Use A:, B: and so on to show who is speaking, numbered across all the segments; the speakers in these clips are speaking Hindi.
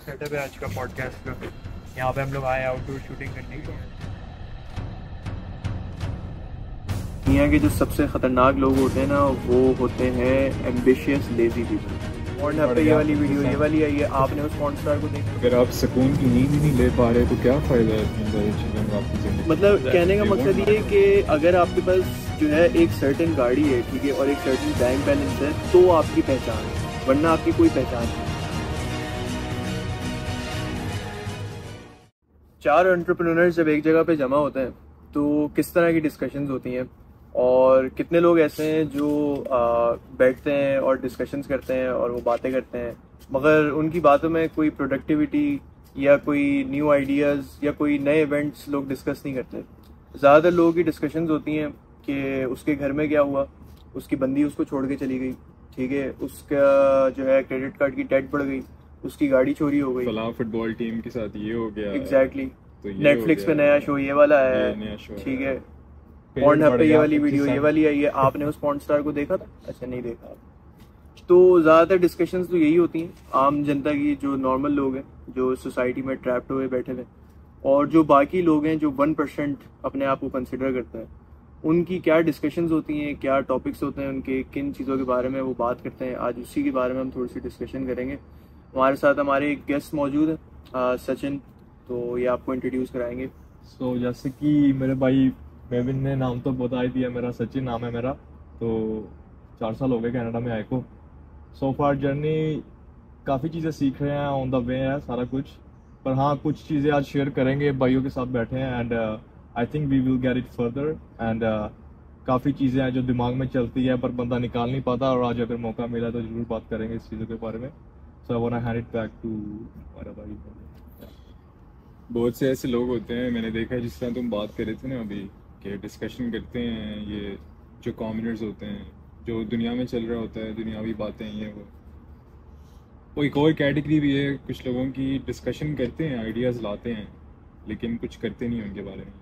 A: सेटअप है आज का पॉडकास्ट का। यहाँ पे हम लोग आए आउटडोर शूटिंग करने के लिए। दुनिया के जो सबसे खतरनाक लोग होते हैं ना, वो होते हैं एम्बिशियस लेजी पीपल। और यहाँ पे ये वाली वीडियो ये वाली आई है, आपने उस पॉर्न स्टार को देखा?
B: अगर आप सुकून की नींद ही नहीं ले पा रहे तो क्या फ़ायदा है इतनी सारी चीज़ों में आपकी ज़िंदगी?
A: मतलब कहने का मकसद ये है कि अगर आपके पास जो है एक सर्टेन गाड़ी है, ठीक है, और एक सर्टेन बैंक बैलेंस है, तो आपकी पहचान है, वरना आपकी कोई पहचान नहीं। 4 एंटरप्रेन्योर्स जब एक जगह पे जमा होते हैं तो किस तरह की डिस्कशंस होती हैं, और कितने लोग ऐसे हैं जो बैठते हैं और डिस्कशंस करते हैं और वो बातें करते हैं, मगर उनकी बातों में कोई प्रोडक्टिविटी या कोई न्यू आइडियाज़ या कोई नए इवेंट्स लोग डिस्कस नहीं करते। ज़्यादातर लोगों की डिस्कशंस होती हैं कि उसके घर में क्या हुआ, उसकी बंदी उसको छोड़ के चली गई, ठीक है, उसका जो है क्रेडिट कार्ड की डेट बढ़ गई, उसकी गाड़ी चोरी हो गई,
B: फलां फुटबॉल टीम के साथ ये हो गया।
A: एग्जैक्टली
B: तो
A: नेटफ्लिक्स पे नया शो ये वाला है, ठीक है, पॉर्न हब पे ये वाली वीडियो ये वाली आई है। आपने उस पॉर्न स्टार को देखा था? अच्छा, नहीं देखा। तो ज़्यादातर डिस्कशंस तो यही होती हैं आम जनता की, जो नॉर्मल लोग हैं, जो सोसाइटी में ट्रैप्ड हुए बैठे हुए, और जो बाकी लोग हैं जो 1% अपने आप को कंसिडर करते हैं, उनकी क्या डिस्कशंस होती हैं, क्या टॉपिक्स होते हैं उनके, किन चीज़ों के बारे में वो बात करते हैं। आज उसी के बारे में हम थोड़ी सी डिस्कशन करेंगे। हमारे साथ हमारे एक गेस्ट मौजूद हैं, सचिन, तो ये आपको इंट्रोड्यूस कराएंगे।
B: सो जैसे कि मेरे भाई मेविन ने नाम तो बता ही दिया, मेरा सचिन नाम है मेरा। तो 4 साल हो गए कनाडा में आए को। सो फार जर्नी काफ़ी चीज़ें सीख रहे हैं, ऑन द वे है सारा कुछ। पर हाँ, कुछ चीज़ें आज शेयर करेंगे, भाइयों के साथ बैठे हैं, and I think we will get it further. And काफ़ी चीज़ें हैं जो दिमाग में चलती है पर बंदा निकाल नहीं पाता, और आज अगर मौका मिला तो ज़रूर बात करेंगे इस चीज़ों के बारे में। So I want to hand it back to हमारा भाई। बहुत से ऐसे लोग होते हैं, मैंने देखा है, जिस तरह तुम बात कर रहे थे ना अभी, कि डिस्कशन करते हैं, ये जो कॉमनर्स होते हैं, जो दुनिया में चल रहा होता है, दुनियावी बातें, ये वो एक और कैटेगरी भी है कुछ लोगों की, डिस्कशन करते हैं, आइडियाज़ लाते हैं, लेकिन कुछ करते नहीं उनके बारे में,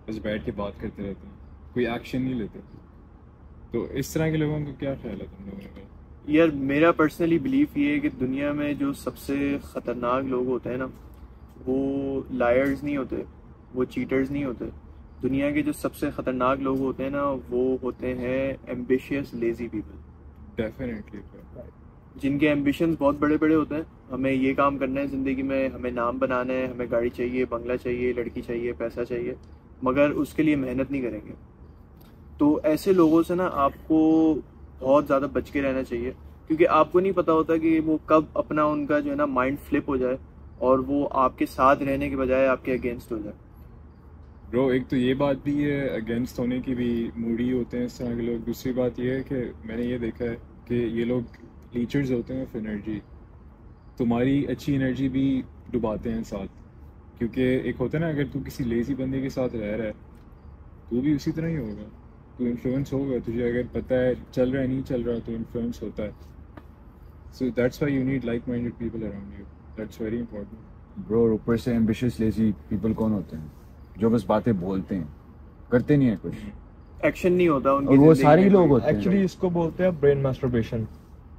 B: बस बैठ के बात करते रहते हैं, कोई एक्शन नहीं लेते। तो इस तरह के लोगों का क्या ख्याल है तुम लोगों का?
A: यार, मेरा पर्सनली बिलीफ ये है कि दुनिया में जो सबसे ख़तरनाक लोग होते हैं ना, वो लायर्स नहीं होते, वो चीटर्स नहीं होते। दुनिया के जो सबसे ख़तरनाक लोग होते हैं ना, वो होते हैं एम्बिशियस लेजी पीपल।
B: डेफिनेटली।
A: जिनके एम्बिशंस बहुत बड़े बड़े होते हैं, हमें ये काम करना है ज़िंदगी में, हमें नाम बनाना है, हमें गाड़ी चाहिए, बंगला चाहिए, लड़की चाहिए, पैसा चाहिए, मगर उसके लिए मेहनत नहीं करेंगे। तो ऐसे लोगों से ना आपको बहुत ज़्यादा बच के रहना चाहिए, क्योंकि आपको नहीं पता होता कि वो कब अपना उनका जो है ना माइंड फ्लिप हो जाए और वो आपके साथ रहने के बजाय आपके अगेंस्ट हो जाए।
B: ब्रो, एक तो ये बात भी है, अगेंस्ट होने की भी मूडी होते हैं इस तरह के लोग। दूसरी बात ये है कि मैंने ये देखा है कि ये लोग लीचर्स होते हैं ऑफ एनर्जी। तुम्हारी अच्छी एनर्जी भी डुबाते हैं साथ, क्योंकि एक होता है ना, अगर तू किसी लेज़ी बंदे के साथ रह रहा है, तू भी उसी तरह ही होगा, तो इन्फ्लुएंस होगा। तुझे अगर पता है चल रहा है नहीं चल रहा, तो इन्फ्लुएंस होता है। So that's why you need like minded people around you. That's very important.
C: Bro, ऊपर से एम्बिशियस लेजी पीपल कौन होते हैं? जो बस बातें बोलते हैं, करते नहीं है कुछ,
A: एक्शन नहीं होता उनकी।
C: और वो सारे ही लोग होते हैं।
B: एक्चुअली इसको बोलते हैं ब्रेन मैस्टरबेशन।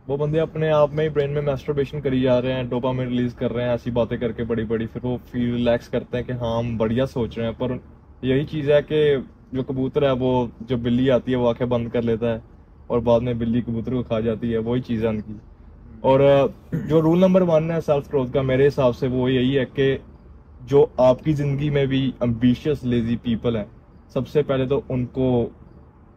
B: वो बंदे अपने आप में ही ब्रेन में मैस्टरबेशन करी जा रहे हैं, डोपामाइन रिलीज कर रहे हैं ऐसी बातें करके बड़ी बड़ी, फिर वो फील रिलैक्स करते हैं कि हाँ हम बढ़िया सोच रहे हैं। पर यही चीज़ है कि जो कबूतर है, वो जब बिल्ली आती है वो आंखें बंद कर लेता है, और बाद में बिल्ली कबूतर को खा जाती है। वही चीज़ है उनकी। और जो रूल नंबर 1 है सेल्फ ग्रोथ का, मेरे हिसाब से वो यही है कि जो आपकी ज़िंदगी में भी एम्बिशियस लेजी पीपल हैं, सबसे पहले तो उनको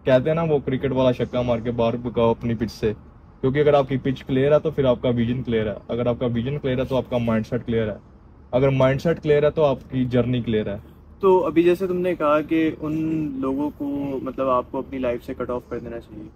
B: कहते हैं ना, वो क्रिकेट वाला छक्का मार के बाहर भगाओ अपनी पिच से। क्योंकि अगर आपकी पिच क्लियर है तो फिर आपका विजन क्लियर है, अगर आपका विजन क्लियर है तो आपका माइंडसेट क्लियर है, अगर माइंडसेट क्लियर है तो आपकी जर्नी क्लियर है।
A: तो अभी जैसे तुमने कहा कि उन लोगों को मतलब आपको अपनी लाइफ से कट ऑफ कर देना चाहिए,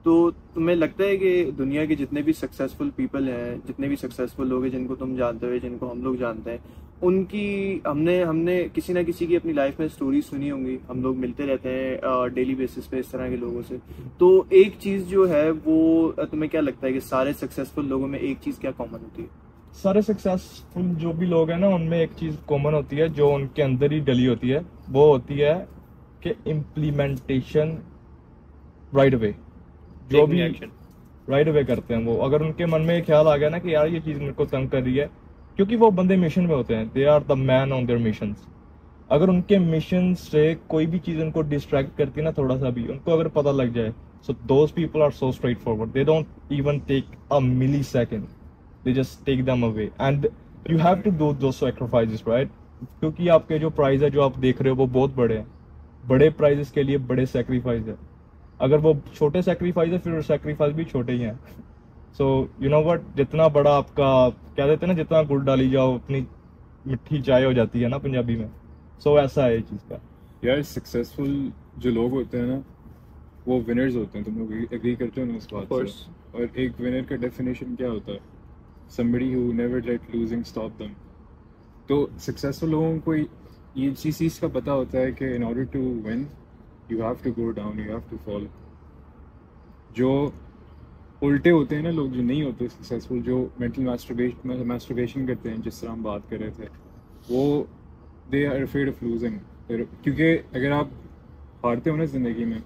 A: तो तुम्हें लगता है कि दुनिया के जितने भी सक्सेसफुल पीपल हैं, जितने भी सक्सेसफुल लोग हैं जिनको तुम जानते हो, जिनको हम लोग जानते हैं, उनकी हमने किसी ना किसी की अपनी लाइफ में स्टोरी सुनी होंगी। हम लोग मिलते रहते हैं डेली बेसिस पे इस तरह के लोगों से। तो एक चीज़ जो है वो तुम्हें क्या लगता है कि सारे सक्सेसफुल लोगों में एक चीज़ क्या कॉमन होती है?
B: सारे सक्सेसफुल जो भी लोग हैं ना, उनमें एक चीज़ कॉमन होती है जो उनके अंदर ही डली होती है, वो होती है कि इम्प्लीमेंटेशन राइट वे। जो भी राइट वे करते हैं वो, अगर उनके मन में ख्याल आ गया ना कि यार ये चीज़ मेरे को तंग कर रही है, क्योंकि वो बंदे मिशन में होते हैं, they are the man on their missions. अगर उनके मिशन से कोई भी चीज उनको डिस्ट्रैक्ट करती है ना थोड़ा सा भी, उनको अगर पता लग जाए, so those people are so straightforward, they don't even take a millisecond, they just take them away and you have to do do sacrifices, right? क्योंकि आपके जो प्राइस है जो आप देख रहे हो वो बहुत बड़े हैं, बड़े प्राइजेस के लिए बड़े सेक्रीफाइस है। अगर वो छोटे सेक्रीफाइस है फिर सेक्रीफाइस भी छोटे ही हैं। सो यू नो व्हाट, जितना बड़ा आपका क्या देते हैं ना, जितना गुड़ डाली जाओ उतनी मिठी चाय हो जाती है ना पंजाबी में। सो ऐसा है ये चीज़ का
D: यार। सक्सेसफुल जो लोग होते हैं ना वो विनर्स होते हैं, तुम लोग एग्री करते हो ना इस बात से? और एक विनर का डेफिनेशन क्या होता है? somebody who never let losing stop them। तो सक्सेसफुल लोगों को ये चीज़ का पता होता है कि in order to win you have to go down, you have to fall. जो उल्टे होते हैं ना लोग, जो नहीं होते सक्सेसफुल, जो मेंटल मैस्टरबेशन करते हैं, जिस तरह हम बात कर रहे थे, वो they are afraid of losing. क्योंकि अगर आप हारते हो ना ज़िंदगी में,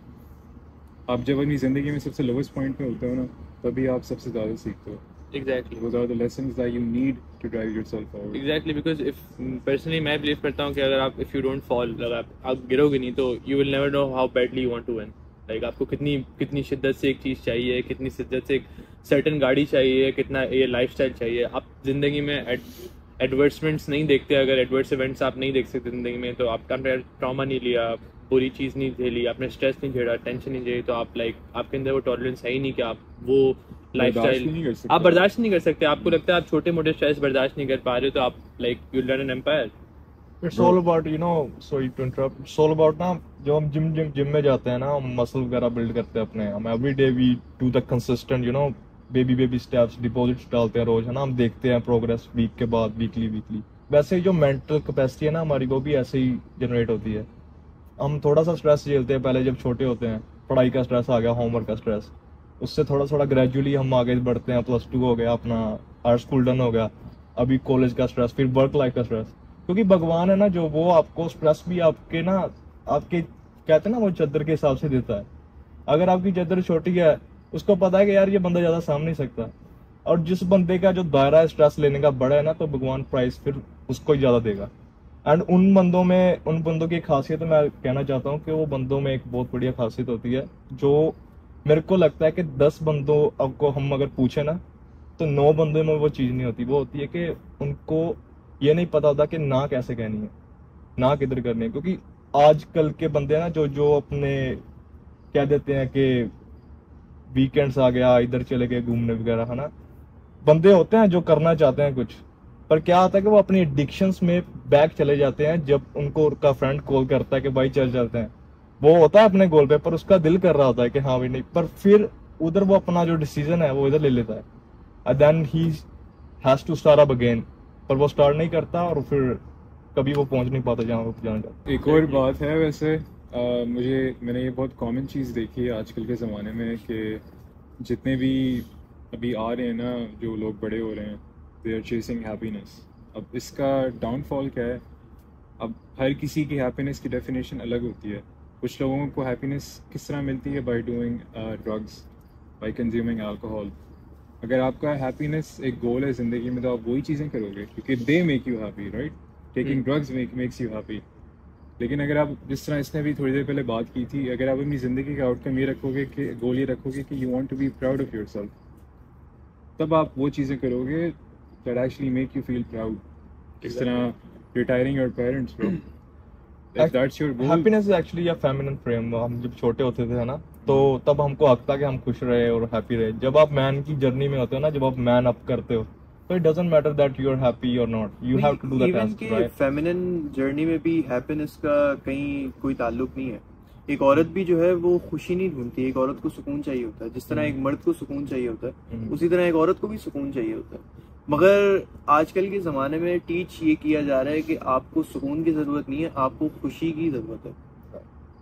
D: आप जब अपनी ज़िंदगी में सबसे लोवेस्ट पॉइंट पे होते हो ना, तभी आप सबसे ज़्यादा सीखते हो।
A: Exactly.
D: Those are the lessons that you need to drive yourself forward.
A: Exactly, because if personally मैं believe करता हूँ कि अगर आप if you don't fall, अगर आप गिरोगे नहीं तो you will never know how badly you want to win. Like आपको कितनी शिद्दत से एक चीज़ चाहिए, कितनी शिद्दत से एक certain गाड़ी चाहिए, कितना ये lifestyle चाहिए। आप जिंदगी में advertisements नहीं देखते, अगर adverse events आप नहीं देख सकते जिंदगी में, तो आपका ट्रॉमा नहीं लिया, बुरी चीज़ नहीं झेली, आपने स्ट्रेस नहीं झेला, टेंशन नहीं झेली, तो आप आपके अंदर वो टॉलरेंस है ही नहीं कि आप वो लाइफस्टाइल आप बर्दाश्त नहीं कर सकते। आपको लगता है आप छोटे मोटे स्ट्रेस बर्दाश्त नहीं कर पा रहे, तो आप you learn an empire.
B: It's all about you know, sorry to interrupt, it's all about ना, जब हम जिम में जाते हैं ना, हम मसल वगैरह बिल्ड करते हैं अपने, हम every day we do the consistent you know baby steps, deposits डालते हैं रोज, है ना, हम देखते हैं प्रोग्रेस वीक के बाद, वीकली। वैसे ही जो मेंटल कैपेसिटी है ना हमारी, वो भी ऐसे ही जनरेट होती है। हम थोड़ा सा स्ट्रेस झेलते हैं पहले जब छोटे होते हैं, पढ़ाई का स्ट्रेस आ गया, होमवर्क का स्ट्रेस, उससे थोड़ा ग्रेजुअली हम आगे बढ़ते हैं, +2 हो गया अपना, हाई स्कूल डन हो गया, अभी कॉलेज का स्ट्रेस, फिर वर्क लाइफ का स्ट्रेस। क्योंकि भगवान है ना जो, वो आपको स्ट्रेस भी आपके ना, आपके कहते हैं ना वो चादर के हिसाब से देता है। अगर आपकी चादर छोटी है, उसको पता है कि यार ये बंदा ज़्यादा साम नहीं सकता, और जिस बंदे का जो दायरा स्ट्रेस लेने का बड़ा है ना, तो भगवान प्राइस फिर उसको ही ज़्यादा देगा। एंड उन बंदों की खासियत मैं कहना चाहता हूँ कि वो बंदों में एक बहुत बढ़िया खासियत होती है, जो मेरे को लगता है कि 10 बंदों को हम अगर पूछे ना, तो 9 बंदों में वो चीज़ नहीं होती। वो होती है कि उनको ये नहीं पता होता कि ना कैसे कहनी है, ना किधर करनी है। क्योंकि आजकल के बंदे ना जो अपने कह देते हैं कि वीकेंड्स आ गया, इधर चले गए घूमने वगैरह, है ना, बंदे होते हैं जो करना चाहते हैं कुछ, पर क्या होता है कि वो अपनी एडिक्शंस में बैक चले जाते हैं। जब उनको उनका फ्रेंड कॉल करता है कि भाई चलते हैं, वो होता है अपने गोल पे, पर उसका दिल कर रहा होता है कि हाँ भाई नहीं, पर फिर उधर वो अपना जो डिसीजन है वो इधर ले लेता है, and then he has to start up again, पर वो स्टार्ट नहीं करता और फिर कभी वो पहुंच नहीं पाता जहाँ वो जाना चाहता है।
D: एक और बात है वैसे, मैंने ये बहुत कॉमन चीज़ देखी है आजकल के ज़माने में कि जितने भी अभी आ रहे हैं ना जो लोग बड़े हो रहे हैं, दे आर चेसिंग हैप्पीनेस। अब इसका डाउनफॉल क्या है? अब हर किसी की हैप्पीनेस की डेफिनेशन अलग होती है। कुछ लोगों को हैप्पीनेस किस तरह मिलती है? By doing drugs, bye consuming alcohol. अगर आपका हैप्पीनेस एक गोल है ज़िंदगी में, तो आप वही चीज़ें करोगे क्योंकि they make you happy, right? Taking drugs makes you happy. लेकिन अगर आप, जिस तरह इसने भी थोड़ी देर पहले बात की थी, अगर आप अपनी ज़िंदगी का आउटकम ये रखोगे कि गोल ये रखोगे कि you want to be proud of yourself, तब आप वो चीज़ें करोगे that actually make you feel proud. जिस तरह retiring your parents, bro, that's your goal.
B: Happiness is actually a feminine frame. हम जब छोटे होते थे ना, तो तब हमको लगता कि हम खुश रहे और हैप्पी रहे। जब आप मैन की जर्नी में होते हो ना, जब आप मैन अप करते हो, तो it doesn't matter that you are happy और not, you have to do that task, right?
A: Feminine journey में भी हैप्पीनेस का कहीं कोई ताल्लुक नहीं है। एक औरत भी जो है वो खुशी नहीं ढूंढती, एक औरत को सुकून चाहिए होता है। जिस तरह एक मर्द को सुकून चाहिए होता है, उसी तरह एक औरत को भी सुकून चाहिए होता है। मगर आजकल के ज़माने में टीच ये किया जा रहा है कि आपको सुकून की ज़रूरत नहीं है, आपको खुशी की ज़रूरत है।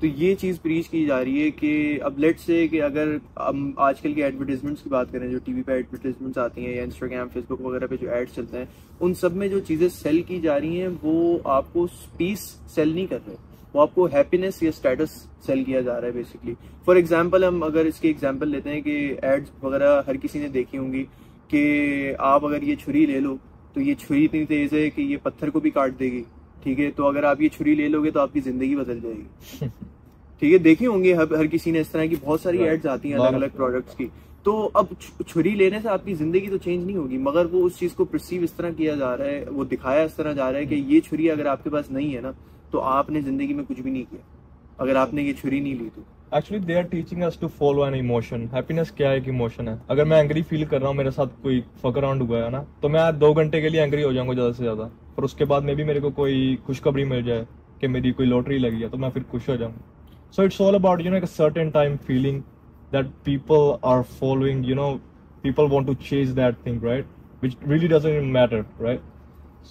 A: तो ये चीज़ प्रीच की जा रही है कि अब लेट्स से कि अगर हम आजकल के एडवर्टाइजमेंट्स की बात करें, जो टीवी पे एडवर्टाइजमेंट्स आती हैं या इंस्टाग्राम, फेसबुक वगैरह पे जो एड्स चलते हैं, उन सब में जो चीज़ें सेल की जा रही हैं वो आपको पीस सेल नहीं कर रहे, वो आपको हैप्पीनेस या स्टेटस सेल किया जा रहा है बेसिकली। फॉर एग्जाम्पल, हम अगर इसके एग्जाम्पल लेते हैं कि एड्स वगैरह हर किसी ने देखी होंगी कि आप अगर ये छुरी ले लो तो ये छुरी इतनी तेज है कि ये पत्थर को भी काट देगी, ठीक है, तो अगर आप ये छुरी ले लोगे तो आपकी जिंदगी बदल जाएगी। ठीक है, देखे होंगे हर किसी ने इस तरह की बहुत सारी एड्स आती हैं अलग अलग प्रोडक्ट्स की। तो अब छुरी लेने से आपकी जिंदगी तो चेंज नहीं होगी, मगर वो उस चीज को परसीव इस तरह किया जा रहा है, वो दिखाया इस तरह जा रहा है कि ये छुरी अगर आपके पास नहीं है ना तो आपने जिंदगी में कुछ भी नहीं किया, अगर आपने ये छुरी नहीं ली तो।
B: Actually they are teaching us to follow an emotion. Happiness क्या है? एक इमोशन है। अगर मैं एंग्री फील कर रहा हूँ, मेरे साथ कोई फक अराउंड हुआ है ना, तो मैं 2 घंटे के लिए एंग्री हो जाऊंगा ज्यादा से ज्यादा, पर उसके बाद में भी मेरे को कोई खुशखबरी मिल जाए कि मेरी कोई लॉटरी लगी है, तो मैं फिर खुश हो जाऊंगा। So it's all about you know एक certain time feeling that people are following, you know people want to chase that thing, right, which really doesn't matter, right.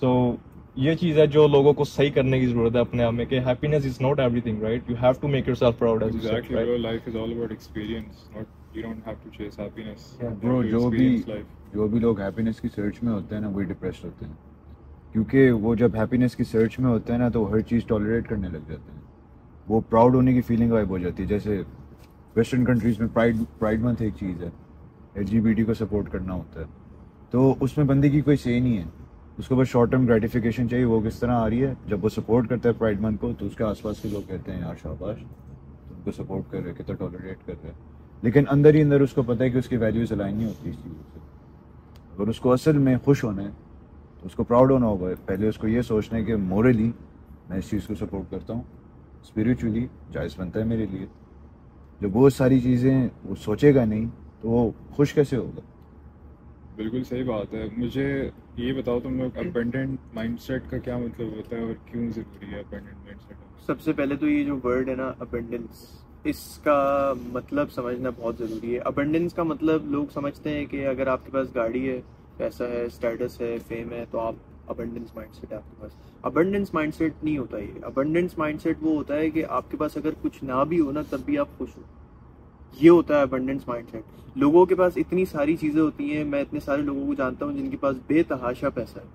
B: So ये चीज है जो लोगों को सही करने की जरूरत है अपने आप में, कि happiness is not everything, right, you have to make yourself proud as you said,
D: Exactly, bro. Life is all about experience. Not you don't have to chase happiness. You have
C: bro
D: to
C: जो
D: experience life.
C: भी लोग हैप्पीनेस की सर्च में होते हैं ना, वही डिप्रेस्ड होते हैं, क्योंकि वो जब हैप्पीनेस की सर्च में होते हैं ना तो हर चीज़ टॉलरेट करने लग जाते हैं, वो प्राउड होने की फीलिंग गायब हो जाती है। जैसे वेस्टर्न कंट्रीज में प्राइड मंथ एक चीज़ है, LGBT को सपोर्ट करना होता है, तो उसमें बंदे की कोई से नहीं है, उसको बस शॉर्ट टर्म ग्रेटिफिकेशन चाहिए। वो किस तरह आ रही है, जब वो सपोर्ट करता है प्राइड मंथ को तो उसके आसपास के लोग कहते हैं यार शाबाश, तुमको सपोर्ट कर रहे, कितना टॉलरेट कर रहे हैं, लेकिन अंदर ही अंदर उसको पता है कि उसकी वैल्यूज अलाइन नहीं होती इस चीज़ से। अगर उसको असल में खुश होना है तो उसको प्राउड होना होगा, पहले उसको ये सोचना है कि मोरली मैं इस चीज़ को सपोर्ट करता हूँ, स्पिरिचुअली जायज़ बनता है मेरे लिए। जब वो सारी चीज़ें वो सोचेगा नहीं तो वो खुश कैसे होगा?
D: बिल्कुल सही बात है। मुझे ये बताओ तुम लोग अबंडेंट माइंडसेट का क्या मतलब होता है और क्यों ज़रूरी है अबंडेंट माइंडसेट?
A: सबसे पहले तो ये जो वर्ड है ना अबंडेंस, इसका मतलब समझना बहुत ज़रूरी है। अबंडेंस का मतलब लोग समझते हैं कि अगर आपके पास गाड़ी है, पैसा है, स्टेटस है, फेम है, तो आप अबंडेंस माइंडसेट है आपके पास। अबंडेंस माइंडसेट नहीं होता ये। अबंडेंस माइंडसेट वो होता है कि आपके पास अगर कुछ ना भी हो ना तब भी आप खुश हो, ये होता है अबंडेंस माइंडसेट। लोगों के पास इतनी सारी चीज़ें होती हैं, मैं इतने सारे लोगों को जानता हूँ जिनके पास बेतहाशा पैसा है,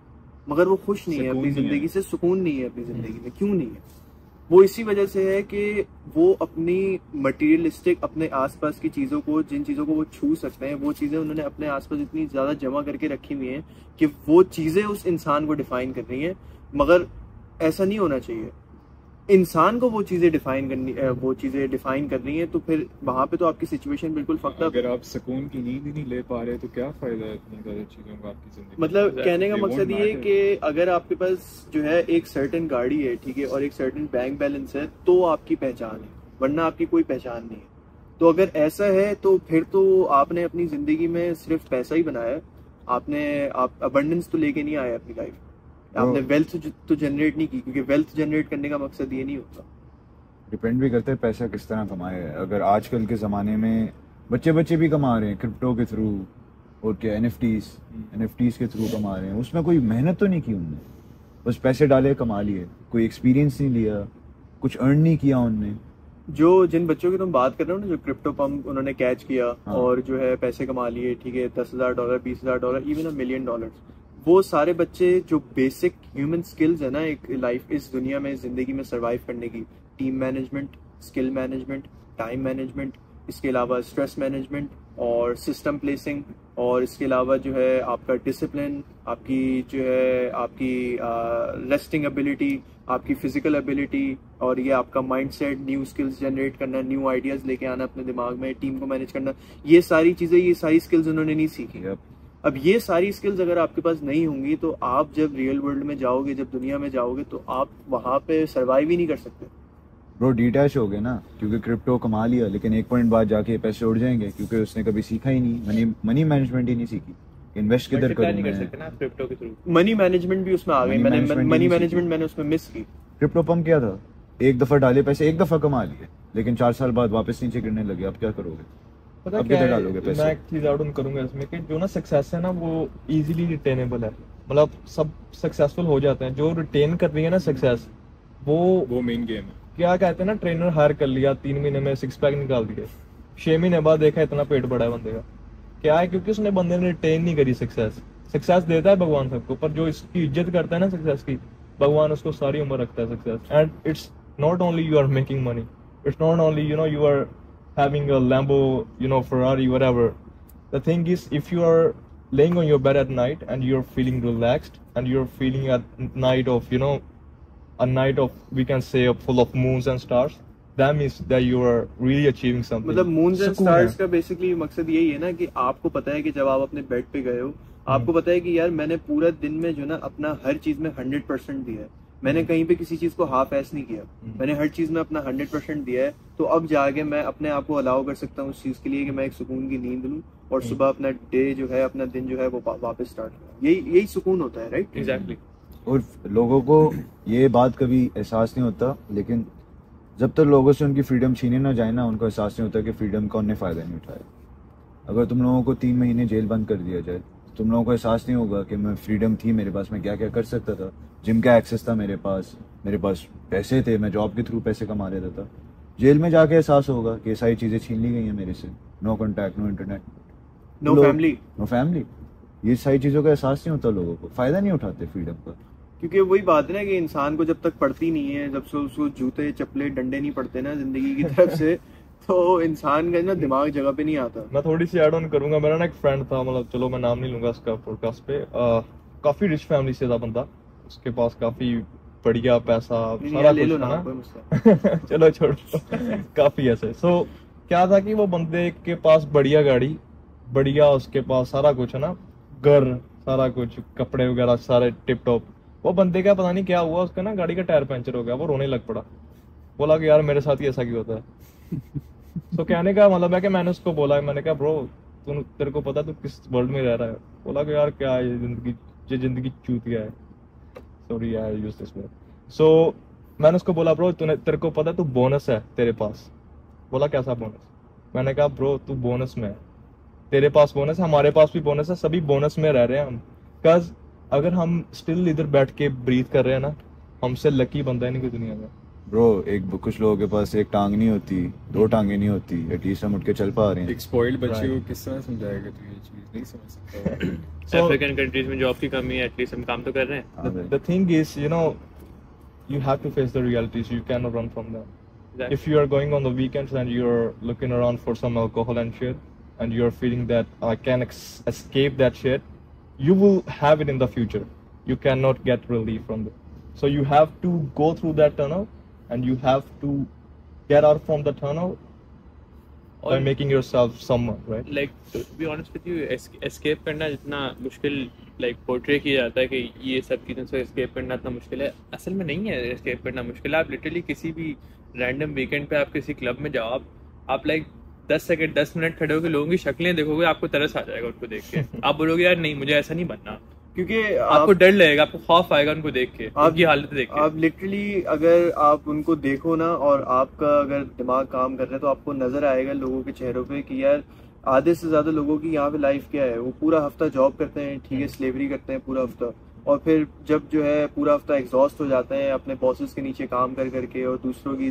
A: मगर वो खुश नहीं है अपनी ज़िंदगी से, सुकून नहीं है अपनी ज़िंदगी में। क्यों नहीं है? वो इसी वजह से है कि वो अपनी मटेरियलिस्टिक, अपने आसपास की चीज़ों को, जिन चीज़ों को वो छू सकते हैं, वो चीज़ें उन्होंने अपने आसपास इतनी ज़्यादा जमा करके रखी हुई हैं कि वो चीज़ें उस इंसान को डिफाइन कर रही हैं। मगर ऐसा नहीं होना चाहिए। इंसान को वो चीज़ें डिफाइन कर रही हैं, तो फिर वहाँ पे तो आपकी सिचुएशन बिल्कुल फक्ड अप।
D: अगर आप सुकून की नींद ही नहीं ले पा रहे तो क्या फ़ायदा है इतनी ज़्यादा चीज़ों का आपकी ज़िंदगी?
A: मतलब कहने का मकसद ये है कि अगर आपके पास जो है एक सर्टेन गाड़ी है, ठीक है, और एक सर्टेन बैंक बैलेंस है, तो आपकी पहचान है, वरना आपकी कोई पहचान नहीं है। तो अगर ऐसा है तो फिर तो आपने अपनी ज़िंदगी में सिर्फ पैसा ही बनाया, आप अबंडेंस तो लेके नहीं आए अपनी लाइफ, आपने वेल्थ तो जनरेट नहीं की, क्योंकि वेल्थ जनरेट करने का मकसद ये नहीं होता।
C: डिपेंड भी करता है पैसा किस तरह कमाया है। अगर आजकल के ज़माने में बच्चे भी कमा रहे हैं क्रिप्टो के थ्रू, और क्या एनएफटीज के थ्रू कमा रहे हैं, उसमें कोई मेहनत तो नहीं की उनने, बस पैसे डाले कमा लिए, कोई एक्सपीरियंस नहीं लिया, कुछ अर्न नहीं किया उनने।
A: जिन बच्चों की तुम बात कर रहे हो ना, जो क्रिप्टो पंप उन्होंने कैच किया और जो है पैसे कमा लिए, ठीक है, $10,000, $20,000, इवन $1 million, वो सारे बच्चे जो बेसिक ह्यूमन स्किल्स है ना एक लाइफ, इस दुनिया में, जिंदगी में सरवाइव करने की, team management, skill management, time management, इसके अलावा स्ट्रेस मैनेजमेंट और सिस्टम प्लेसिंग, और इसके अलावा जो है आपका डिसिप्लिन, आपकी जो है आपकी रेस्टिंग एबिलिटी, आपकी फिजिकल एबिलिटी, और ये आपका माइंडसेट, न्यू स्किल्स जनरेट करना, न्यू आइडियाज लेके आना अपने दिमाग में, टीम को मैनेज करना, ये सारी चीज़ें, ये सारी स्किल्स उन्होंने नहीं सीखी। अब ये सारी स्किल्स अगर आपके पास नहीं होंगी तो आप जब रियल वर्ल्ड में जाओगे, जब दुनिया में जाओगे, तो आप वहाँ पे सर्वाइव ही नहीं कर सकते।
C: ब्रो डिटैच हो गए ना, क्योंकि क्रिप्टो कमा लिया, लेकिन एक पॉइंट बाद जाके पैसे उड़ जाएंगे, क्योंकि उसने कभी सीखा ही नहीं, मनी मैनेजमेंट ही नहीं सीखी, इन्वेस्ट किधर करूं मैं।
A: क्रिप्टो के थ्रू मनी मैनेजमेंट भी उसमें आ गई, मनी मैनेजमेंट मैंने उसमें मिस की।
C: क्रिप्टो पंप क्या था, एक दफा डाले पैसे, एक दफा कमा लिए, लेकिन 4 साल बाद वापस नीचे गिरने लगे। अब क्या करोगे?
B: पता क्या है, मैं एक चीज ऐड ऑन करूंगा इसमें कि जो ना सक्सेस है ना वो इजीली रिटेनेबल है, मतलब सब सक्सेसफुल हो जाते हैं। जो रिटेन कर रही है ना सक्सेस, वो मेन गेम है। क्या कहते हैं ना, ट्रेनर हायर कर लिया, 3 महीने में 6 पैक निकाल दिए, 6 महीने बाद देखा इतना पेट बड़ा है बंदे का। क्या है? क्योंकि उसने बंदे ने रिटेन नहीं करी सक्सेस देता है भगवान सबको, पर जो इसकी इज्जत करता है ना सक्सेस की, भगवान उसको सारी उम्र रखता है success. And it's not only you are making money, it's not only you are having a Lambo, Ferrari, whatever. The thing is, if you are laying on your bed at night and you're feeling relaxed and you're feeling at night of, you know, a night of, we can say, full of moons and stars, that means that you are really achieving something.
A: मतलब मून्स एंड स्टार्स का बेसिकली मकसद यही है ना कि आपको पता है कि जब आप अपने बेड पे गए हो, आपको पता है कि यार मैंने पूरा दिन में जो ना अपना हर चीज में 100% दिया है, मैंने कहीं पे किसी चीज को हाफ ऐस नहीं किया, मैंने हर चीज में अपना 100% दिया है, तो अब जाके मैं अपने आप को अलाउ कर सकता हूँ उस चीज के लिए कि मैं एक सुकून की नींद लूँ और सुबह अपना डे जो है, अपना दिन जो है वो वापस स्टार्ट करूँ। यही सुकून होता है, राइट?
B: एग्जैक्टली।
C: और लोगों को ये बात कभी एहसास नहीं होता, लेकिन जब तक लोगों से उनकी फ्रीडम छीने ना जाए ना, उनको एहसास नहीं होता कि फ्रीडम का उन्हें फ़ायदा नहीं उठाया। अगर तुम लोगों को 3 महीने जेल बंद कर दिया जाए, तुम लोगों को एहसास नहीं होगा कि मैं फ्रीडम थी मेरे पास, मैं क्या क्या कर सकता था, जिम का एक्सेस था मेरे पास पैसे थे, मैं जॉब के थ्रू पैसे कमा लेता था। जेल में जाके एहसास होगा कि ये सारी चीज़ें छीन ली गई हैं मेरे से, no contact, no internet,
A: no family,
C: ये सारी चीज़ों का एहसास नहीं होता लोगों को, फ़ायदा नहीं उठाते फ्रीडम का।
A: क्योंकि वही बात है ना कि इंसान को जब तक पड़ती नहीं है, जब से उसको जूते चप्पले डंडे नहीं पड़ते ना जिंदगी की तरफ से, तो इंसान का ना दिमाग जगह पे नहीं आता।
B: मैं थोड़ी सी ऐड ऑन करूंगा। मेरा ना एक फ्रेंड था, मतलब चलो मैं नाम नहीं लूंगा उसका पॉडकास्ट पे, काफी रिच फैमिली से था बंदा, उसके पास काफी बढ़िया पैसा सारा
A: ले लो
B: कुछ
A: ना,
B: था
A: कोई मसला नहीं।
B: चलो छोड़ो काफी ऐसे। सो क्या था कि वो बंदे के पास बढ़िया गाड़ी, बढ़िया उसके पास सारा कुछ है ना, घर, सारा कुछ, कपड़े वगैरह सारे टिप टॉप। वो बंदे का पता नहीं क्या हुआ, उसका ना गाड़ी का टायर पंचर हो गया, वो रोने लग पड़ा, बोला कि यार मेरे साथ ही ऐसा क्यों होता है। तो कहने का मतलब है कि मैंने उसको बोला, मैंने कहा ब्रो तेरे को पता तू किस वर्ल्ड में रह रहा है? बोला कि यार क्या है ये जिंदगी चूतिया है, sorry I use this word. So मैंने उसको बोला ब्रो तेरे को पता तू बोनस है तेरे पास? बोला कैसा बोनस? मैंने कहा ब्रो तू बोनस में है, तेरे पास बोनस है, हमारे पास भी बोनस है, सभी बोनस में रह रहे हैं हम। बिकॉज अगर हम स्टिल इधर बैठ के ब्रीथ कर रहे हैं ना, हमसे लकी बंदा ही नहीं कोई दुनिया में।
C: ब्रो कुछ लोगों के पास एक टांग नहीं होती, 2 टांगे नहीं होती, एटलीस्ट हम उठ के चल पा रहे हैं।
D: एक स्पॉइल्ड बच्चे को किस तरह समझाएगा तू ये चीज? नहीं समझ सकता।
E: अफ्रीकन कंट्रीज में जॉब की कमी है, एटलीस्ट हम काम तो कर रहे हैं।
B: The thing is, you know, you have to face the realities, you cannot run from them.
E: Exactly.
B: If you are going on the weekends and you're looking around for some alcohol and shit, and you're feeling that I can escape that shit, you will have it in the future. You cannot get relief from it. So you have to go through that tunnel, and you have to get out from the tunnel by making yourself someone, right?
E: Like to be honest with you, escape करना जितना मुश्किल like portray किया जाता है कि ये सब चीज़ों से escape करना इतना मुश्किल है, असल में नहीं है। escape करना मुश्किल है। आप लिटरली किसी भी रैंडम वीकेंड पे आप किसी क्लब में जाओ, आप लाइक 10 मिनट खड़े होकर लोगों की शक्लें देखोगे, आपको तरस आ जाएगा उनको देख के। आप बोलोगे यार नहीं मुझे ऐसा नहीं बनना,
A: क्योंकि
E: आपको डर लगेगा, आपको खौफ आएगा उनको देख के, उनकी हालत देख के।
A: आप लिटरली अगर आप उनको देखो ना और आपका अगर दिमाग काम कर रहा है तो आपको नजर आएगा लोगों के चेहरों पे कि यार आधे से ज्यादा लोगों की यहाँ पे लाइफ क्या है। वो पूरा हफ्ता जॉब करते हैं, ठीक है, स्लेवरी करते हैं पूरा हफ्ता, और फिर जब जो है पूरा हफ्ता एग्जॉस्ट हो जाते हैं अपने बॉसेस के नीचे काम कर करके और दूसरों की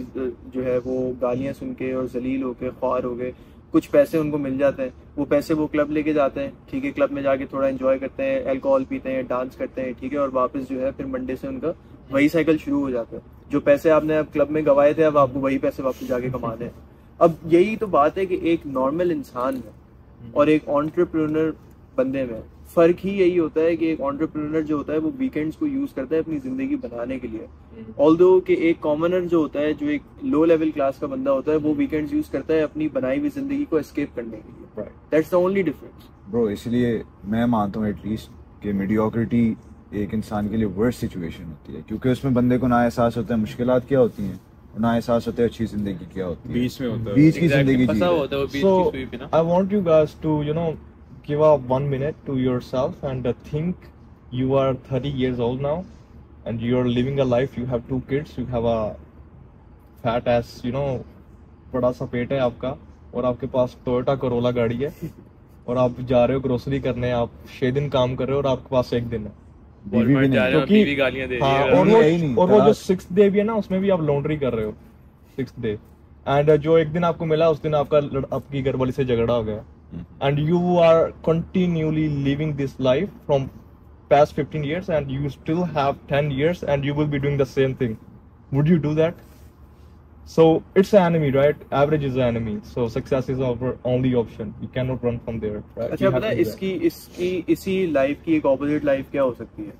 A: जो है वो गालियां सुन के और जलील होके ख्वार हो गए, कुछ पैसे उनको मिल जाते हैं, वो पैसे वो क्लब लेके जाते हैं, ठीक है, क्लब में जाके थोड़ा एंजॉय करते हैं, अल्कोहल पीते हैं, डांस करते हैं, ठीक है, और वापस जो है फिर मंडे से उनका वही साइकिल शुरू हो जाता है। जो पैसे आपने अब क्लब में गवाए थे अब आपको वही पैसे वापस जाके कमाने हैं। अब यही तो बात है कि एक नॉर्मल इंसान में और एक एंटरप्रेन्योर बंदे में फर्क ही यही होता है कि एक एंटरप्रेन्योर जो होता है वो वीकेंड्स को यूज करता है अपनी जिंदगी बनाने के लिए, ऑल्दो कि एक कॉमनर जो होता है, जो एक लो लेवल क्लास का बंदा होता है, वो वीकेंड्स यूज करता है अपनी बनाई हुई जिंदगी को एस्केप करने के लिए। That's the only difference
C: bro. इसलिए मैं मानता हूँ एटलीस्ट कि मीडियोक्रिटी एक इंसान के लिए वर्स्ट सिचुएशन होती है, क्योंकि उसमें बंदे को ना एहसास होता है मुश्किलात क्या होती हैं, ना एहसास होता है अच्छी जिंदगी क्या होती है,
D: बीच में होता है,
C: बीच की जिंदगी
E: फंसा होता है वो बीच की सुई पे ना।
B: I want you guys to, you know, give up 1 minute to yourself and think you are 30 years old now and you're living a life, you have 2 kids, you have a fat ass, you know, बड़ा सा पेट है आपका, और आपके पास टोयोटा कोरोला गाड़ी है, और आप जा रहे हो ग्रोसरी करने, आप 6 दिन काम कर रहे हो और आपके पास 1 दिन है।
E: Walmart जा रहे हो, बीवी गालियां दे रही है।
B: और वो जो 6th डे भी है ना, उसमें भी आप लॉन्ड्री कर रहे हो 6th डे, एंड जो एक दिन आपको मिला उस दिन आपकी घरवाली से झगड़ा हो गया, and you are continually living this life from past 15 years and you still have 10 years and you will be doing the same thing. Would you do that? So it's an enemy, right? Average is an enemy. So success is our only option. You cannot run from there, right?
A: अच्छा पता है इसी लाइफ की एक ऑपोजिट लाइफ क्या हो सकती है?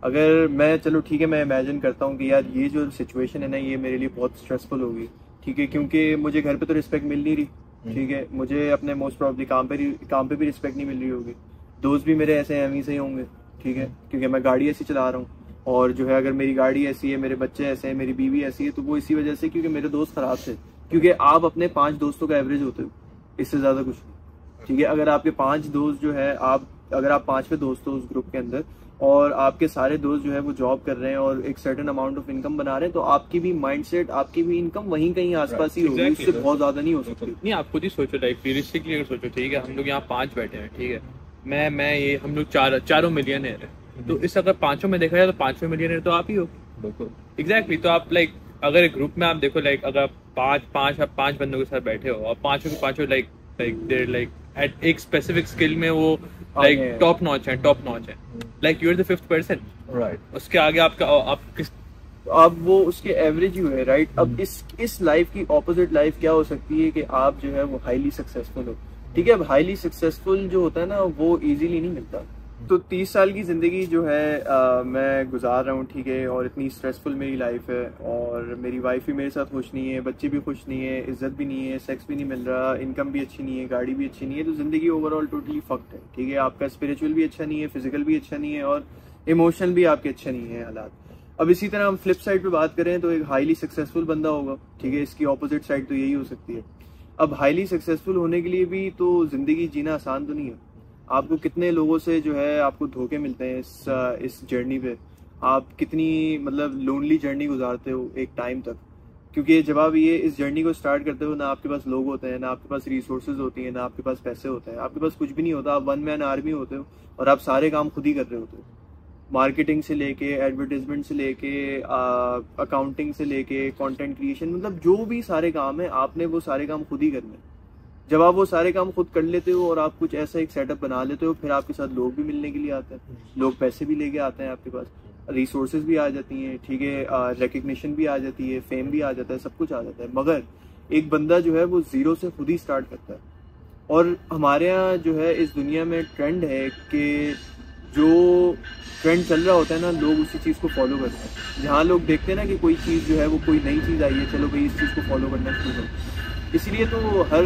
A: अगर मैं चलो ठीक है मैं इमेजिन करता हूँ कि यार ये जो सिचुएशन है ना ये मेरे लिए बहुत स्ट्रेसफुल होगी, ठीक है, क्योंकि मुझे घर पे तो रिस्पेक्ट मिल नहीं रही, ठीक है, मुझे अपने मोस्ट प्रॉब्ली काम पे भी रिस्पेक्ट नहीं मिल रही होगी, दोस्त भी मेरे ऐसे एमी से ही होंगे, ठीक है, क्योंकि मैं गाड़ी ऐसी चला रहा हूँ, और जो है अगर मेरी गाड़ी ऐसी है, मेरे बच्चे ऐसे हैं, मेरी बीवी ऐसी है, तो वो इसी वजह से क्योंकि मेरे दोस्त खराब थे, क्योंकि आप अपने 5 दोस्तों का एवरेज होते हो, इससे ज्यादा कुछ नहीं, ठीक है। अगर आपके 5 दोस्त जो है अगर आप 5वें दोस्त हो उस ग्रुप के अंदर और आपके सारे दोस्त जो है वो जॉब कर रहे हैं और एक सर्टेन अमाउंट ऑफ इनकम बना रहे हैं, तो आपकी भी माइंडसेट, आपकी भी इनकम वहीं कहीं आसपास ही होगी, उससे बहुत ज्यादा नहीं हो सकती।
E: नहीं, आप खुद ही सोचो, लाइक रियलिस्टिकली अगर सोचो, ठीक है, हम लोग यहाँ 5 बैठे हैं, ठीक है, मैं ये हम लोग चारों मिलियनर हैं, तो इस अगर 5 में देखा जाए तो 5वें मिलियनर तो आप ही हो।
B: बिल्कुल
E: एग्जैक्टली। तो आप लाइक अगर एक ग्रुप में आप देखो, लाइक अगर आप 5 बंदों के साथ बैठे हो और 5 लाइक देयर लाइक एट एक स्पेसिफिक स्किल में वो लाइक टॉप नॉच है, like you are the 5th person,
B: right.
E: उसके आगे आपका आप किस,
A: अब वो उसके एवरेज ही हुए, राइट। अब इस लाइफ की ऑपोजिट लाइफ क्या हो सकती है कि आप जो है वो हाईली सक्सेसफुल हो, ठीक है। अब हाईली सक्सेसफुल जो होता है ना वो इजीली नहीं मिलता। तो 30 साल की जिंदगी जो है मैं गुजार रहा हूँ, ठीक है, और इतनी स्ट्रेसफुल मेरी लाइफ है और मेरी वाइफ भी मेरे साथ खुश नहीं है, बच्चे भी खुश नहीं है, इज्जत भी नहीं है, सेक्स भी नहीं मिल रहा, इनकम भी अच्छी नहीं है, गाड़ी भी अच्छी नहीं है, तो जिंदगी ओवरऑल टोटली फक्ड है, ठीक है। आपका स्पिरिचुअल भी अच्छा नहीं है, फिजिकल भी अच्छा नहीं है और इमोशनल भी आपके अच्छा नहीं है हालात। अब इसी तरह हम फ्लिप साइड पे बात करें तो एक हाईली सक्सेसफुल बंदा होगा, ठीक है, इसकी ऑपोजिट साइड तो यही हो सकती है। अब हाईली सक्सेसफुल होने के लिए भी तो जिंदगी जीना आसान तो नहीं है। आपको कितने लोगों से जो है आपको धोखे मिलते हैं इस जर्नी पे, आप कितनी मतलब लोनली जर्नी गुजारते हो एक टाइम तक, क्योंकि जब आप ये इस जर्नी को स्टार्ट करते हो ना आपके पास लोग होते हैं, ना आपके पास रिसोर्सेज होती हैं, ना आपके पास पैसे होते हैं, आपके पास कुछ भी नहीं होता। आप 1 मैन आर्मी होते हो और आप सारे काम खुद ही कर रहे होते हो, मार्केटिंग से लेके एडवर्टाइजमेंट से लेके अकाउंटिंग से लेके कंटेंट क्रिएशन, मतलब जो भी सारे काम है आपने वो सारे काम खुद ही करने हैं। जब आप वो सारे काम खुद कर लेते हो और आप कुछ ऐसा एक सेटअप बना लेते हो, फिर आपके साथ लोग भी मिलने के लिए आते हैं, लोग पैसे भी लेके आते हैं आपके पास, रिसोर्सेज भी आ जाती हैं, ठीक है, रिकग्निशन भी आ जाती है, फेम भी आ जाता है, सब कुछ आ जाता है। मगर एक बंदा जो है वो जीरो से खुद ही स्टार्ट करता है। और हमारे यहाँ जो है इस दुनिया में ट्रेंड है कि जो ट्रेंड चल रहा होता है ना लोग उसी चीज़ को फॉलो करते हैं। जहाँ लोग देखते हैं ना कि कोई चीज़ जो है वो कोई नई चीज़ आई है, चलो भाई इस चीज़ को फॉलो करना शुरू करो। इसलिए तो हर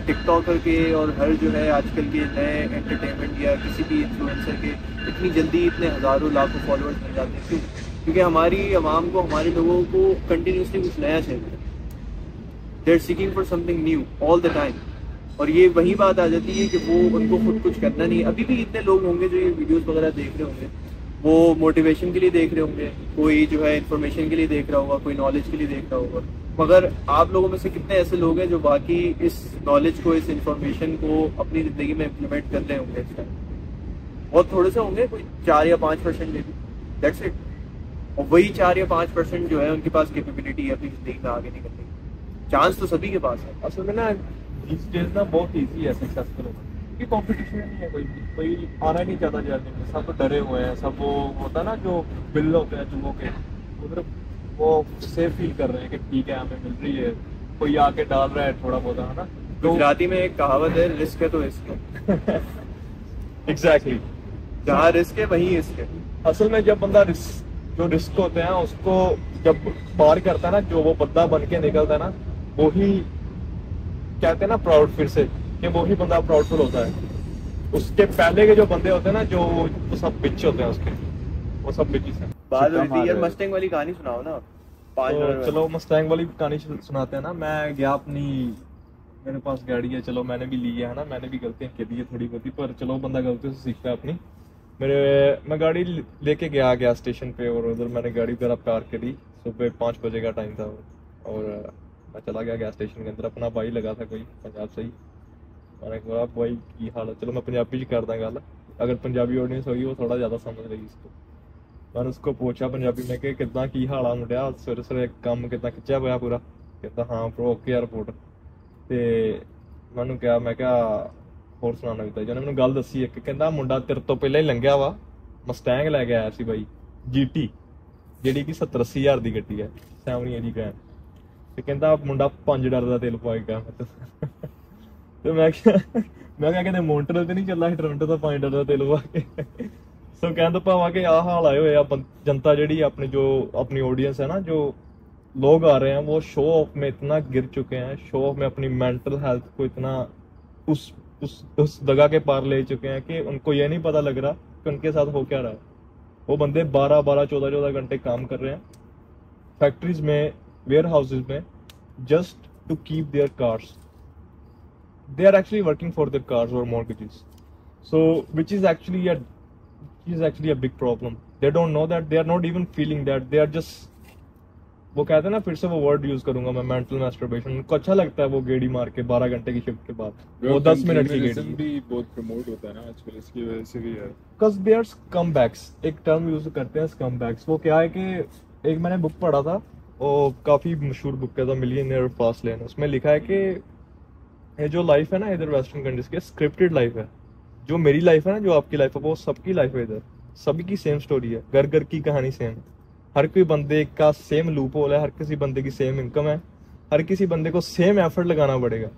A: टिकटॉकर के और हर जो है आजकल के नए एंटरटेनमेंट या किसी भी इन्फ्लुएंसर के इतनी जल्दी इतने हज़ारों लाखों फॉलोअर्स मिल जाते हैं। क्यों? क्योंकि हमारी आवाम को, हमारे लोगों को कंटिन्यूसली कुछ नया चाहिए। They are seeking for something new all the time. और ये वही बात आ जाती है कि वो उनको खुद कुछ करना नहीं है। अभी भी इतने लोग होंगे जो ये वीडियोस वगैरह देख रहे होंगे, वो मोटिवेशन के लिए देख रहे होंगे, कोई जो है इन्फॉर्मेशन के लिए देख रहा होगा, कोई नॉलेज के लिए देख रहा होगा। मगर आप लोगों में से कितने ऐसे लोग हैं जो बाकी इस नॉलेज को, इस इन्फॉर्मेशन को अपनी जिंदगी में इम्प्लीमेंट कर रहे होंगे इस टाइम? बहुत थोड़े से होंगे, कोई 4 या 5% में भी, दैट्स इट। और वही 4 या 5% जो है उनके पास कैपेबिलिटी है अपनी जिंदगी में आगे निकलने की। चांस तो सभी के पास है।
B: असल में ना इस डेज ना बहुत ईजी है सक्सेसफुल होना, क्योंकि कंपटीशन नहीं है, कोई आना नहीं चाहता जर्नी में, सब डरे हुए हैं, सब वो होता है ना जो बिल होते हैं जुगों के, उधर वो सेफ फील कर रहे हैं कि ठीक है हमें मिल रही है, कोई आके डाल रहा है थोड़ा बहुत, है ना। तो
A: गुजराती में एक कहावत है, रिस्क है तो रिस्क है।
B: एग्जैक्टली,
A: जहाँ रिस्क है वहीं रिस्क है।
B: असल में जब बंदा जो रिस्क होते हैं उसको जब पार करता है ना, जो वो बंदा बन के निकलता है ना, वो ही कहते हैं ना प्राउड, फिर से कि वो ही बंदा प्राउडफुल होता है। उसके पहले के जो बंदे होते हैं ना, जो वो सब बिच होते हैं उसके, वो सब बिचेस हैं।
A: बात होती है यार, मस्टैंग वाली कहानी सुनाओ ना।
B: तो चलो मस्टैंग वाली कहानी सुनाते हैं ना। मैं गया अपनी, मेरे पास गाड़ी है, चलो मैंने भी ली है ना, मैंने भी गलतियाँ की दी है थोड़ी बहुत, पर चलो बंदा गलतियों से सीखता है अपनी। मैं गाड़ी लेके गया स्टेशन पे, और उधर मैंने गाड़ी वगैरह पार्क करी। सुबह 5 बजे का टाइम था और मैं चला गया गैस स्टेशन के अंदर। अपना भाई लगा था कोई पंजाब से ही, मैंने कहा भाई की हाल है, चलो मैं पंजाबी कर दा गल, अगर पंजाबी ऑडियंस होगी वो थोड़ा ज़्यादा समझ रही इसको। मैंने उसको पूछा पंजाबी में कि कितना की हाल आ मुंडिया, सवेरे सवेरे काम कितना खिंचा पाया पूरा? कहता हाँ प्रो ओके यार रिपोर्ट। तो मैंने कहा, मैं क्या होर सुनाना भी था, जिन्हें मैंने गल दसी एक, कहता मुंडा तेरे तो पहले ही लंघिया वा, मस्टैंग लैके आया सी भाई GT, जी कि 70-80 हज़ार की गड्डी है, 7 जी ग्रैंड। ਤੇ ਕਹਿੰਦਾ ਮੁੰਡਾ 5 ਡਾਲਰ ਦਾ ਤੇਲ ਪਵਾ ਕੇ ਗਿਆ ਤੇ ਮੈਂ ਕਿਹਾ ਕਿਤੇ ਮੌਂਟਰੀਅਲ ਤੇ ਨਹੀਂ ਚੱਲਾ ਸੀ ਟੋਰਾਂਟੋ ਦਾ 5 ਡਾਲਰ ਦਾ ਤੇਲ ਪਵਾ ਕੇ ਸੋ ਕਹਿੰਦਾ ਭਾਵਾਂ ਕਿ ਆਹ ਹਾਲ ਆਏ ਹੋਏ ਆ जनता ਜਿਹੜੀ ਆਪਣੀ जो अपनी ऑडियंस है ना जो लोग आ रहे हैं वो शो ऑफ में इतना गिर चुके हैं शो ऑफ में अपनी मेंटल हेल्थ को इतना उस दगा के पार ले चुके हैं कि उनको ये नहीं पता लग रहा कि उनके साथ हो क्या रहा है वो बंदे 12-14 घंटे काम कर रहे हैं फैक्ट्रीज में वेयर हाउसेज में just to keep their cars they are actually working for their cars or mortgages so which is actually a big problem they don't know that they are not even feeling that they are just वो कहते हैं ना फिर से वो वर्ड यूज करूंगा मैं मेंटल मैस्टरबेशन उनको अच्छा लगता है वो गेड़ी मार के 12 घंटे की शिफ्ट के बाद वो 10 मिनट की गेड़ी
D: भी बहुत प्रमोट होता है ना आजकल इसकी वजह से भी है
B: बिकॉज दे आर स्कमबैग्स एक टर्म यूज करते हैं स्कमबैग्स वो क्या है कि एक मैंने बुक पढ़ा था वो काफी मशहूर बुक है मिलियनेयर फास्ट लेन उसमें लिखा है कि ये जो लाइफ है ना इधर वेस्टर्न कंट्रीज के स्क्रिप्टेड लाइफ है जो मेरी लाइफ है ना जो आपकी लाइफ है वो सबकी लाइफ है इधर सभी की सेम स्टोरी है घर घर की कहानी सेम हर कोई बंदे का सेम लूप होल है हर किसी बंदे की सेम इनकम है हर किसी बंदे को सेम एफर्ट लगाना पड़ेगा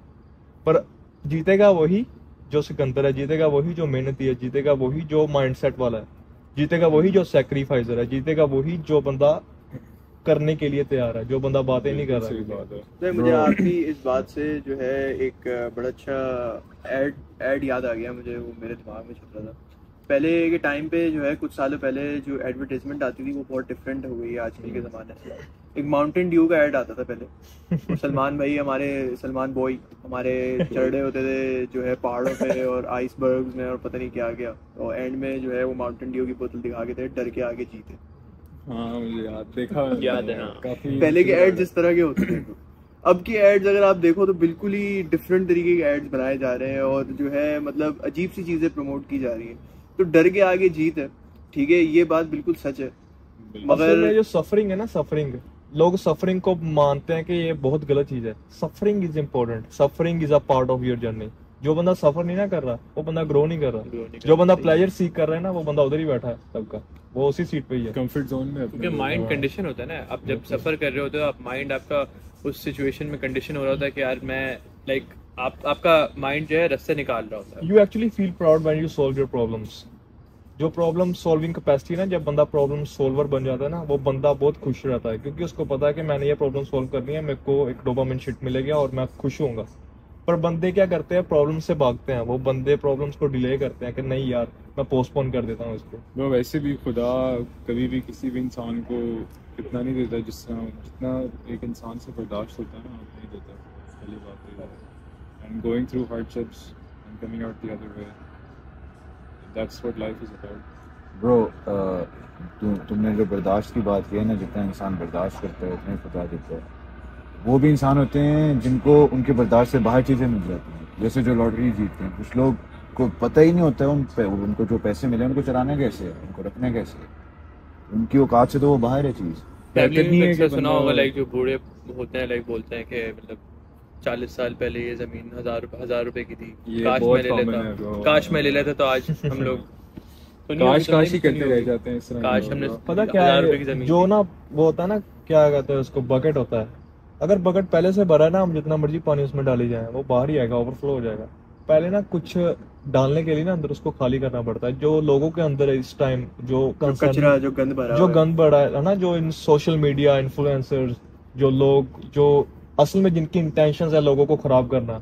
B: पर जीतेगा वही जो सिकंदर है जीतेगा वही जो मेहनती है जीतेगा वही जो माइंडसेट वाला है जीतेगा वही जो सैक्रिफाइसर है जीतेगा वही जो बंदा करने के लिए तैयार है जो बंदा बातें नहीं कर रहा
A: है मुझे आपकी इस बात से जो है एक बड़ा अच्छा एड याद आ गया मुझे वो मेरे दिमाग में चल रहा था पहले के टाइम पे जो है कुछ सालों पहले जो एडवर्टाइजमेंट आती थी वो बहुत डिफरेंट हो गई है आजकल के ज़माने से एक माउंटेन ड्यू का ऐड आता था पहले सलमान भाई हमारे सलमान बॉय हमारे चढ़े होते थे जो है पहाड़ों पे और आइसबर्ग्स में और पता नहीं क्या गया और एंड में जो है वो माउंटेन ड्यू की बोतल दिखा के थे डर के आगे जीते
D: हाँ मुझे याद है काफी
A: पहले के एड जिस तरह के होते थे अब की एड्स अगर आप देखो तो बिल्कुल ही डिफरेंट तरीके के एड्स बनाए जा रहे हैं और जो है मतलब अजीब सी चीजें प्रमोट की जा रही है तो डर के आगे जीत है ठीक है ये बात बिल्कुल सच है
B: मगर जो सफरिंग है ना सफरिंग लोग सफरिंग को मानते हैं कि ये बहुत गलत चीज है suffering is important suffering is a part of your journey जो बंदा सफर नहीं ना कर रहा वो बंदा ग्रो नहीं कर रहा जो बंदा प्लेजर सीख कर रहा है ना वो बंदा उधर ही बैठा है सबका वो उसी सीट पे ही है
D: कंफर्ट जोन में
E: क्योंकि माइंड कंडीशन होता है ना आप जब सफर कर रहे होते हो आप माइंड आपका उस सिचुएशन में कंडीशन हो रहा होता है कि यार मैं लाइक आपका माइंड जो है रास्ते निकाल रहा होता है
B: you actually feel proud when you solve your problems जो प्रॉब्लम सॉल्विंग कैपेसिटी ना जब बंदा प्रॉब्लम सॉल्वर बन जाता है ना वो बंदा बहुत खुश रहता है क्योंकि उसको पता है कि मैंने ये प्रॉब्लम सॉल्व करनी है मेरे को एक डोपामिन शिट मिलेगा और मैं खुश होऊंगा पर बंदे क्या करते हैं प्रॉब्लम से भागते हैं वो बंदे प्रॉब्लम्स को डिले करते हैं कि नहीं यार मैं पोस्टपोन कर देता हूँ इसको
D: वो वैसे भी खुदा कभी भी किसी भी इंसान को इतना नहीं देता जितना एक इंसान से बर्दाश्त होता है ना उतना नहीं देता पहली बात है and going through hardships and coming out the other way that's what life is about
C: bro तुमने जो बर्दाश्त की बात की है ना जितना इंसान बर्दाश्त करता है उतना ही खुदा देता है वो भी इंसान होते हैं जिनको उनके बर्दाश्त से बाहर चीज़ें मिल जाती हैं जैसे जो लॉटरी जीतते हैं कुछ लोग को पता ही नहीं होता है उनको जो पैसे मिले उनको चलाना कैसे है उनको रखना कैसे है उनकी औकात से तो वो बाहर है चीज़
E: फैमिली में अक्सर सुना होगा लाइक जो बूढ़े होते हैं लाइक बोलते हैं कि मतलब 40 साल पहले ये जमीन 1000 रुपए की थी काश मैं ले लेता तो आज हम लोग
D: काश ही करते रह जाते हैं इस तरह
E: काश हमने
B: पता क्या है जो ना वो होता है ना क्या कहते हैं उसको बकेट होता है अगर बकेट पहले से भरा है ना हम जितना मर्जी पानी उसमें डाली जाए वो बाहर ही आएगा ओवरफ्लो हो जाएगा पहले ना कुछ डालने के लिए ना अंदर उसको खाली करना पड़ता है जो लोगों के अंदर है इस टाइम जो
A: कचरा जो गंद
B: भरा है ना जो इन सोशल मीडिया इन्फ्लुएंसर्स जो लोग जो असल में जिनकी इंटेंशंस है लोगों को खराब करना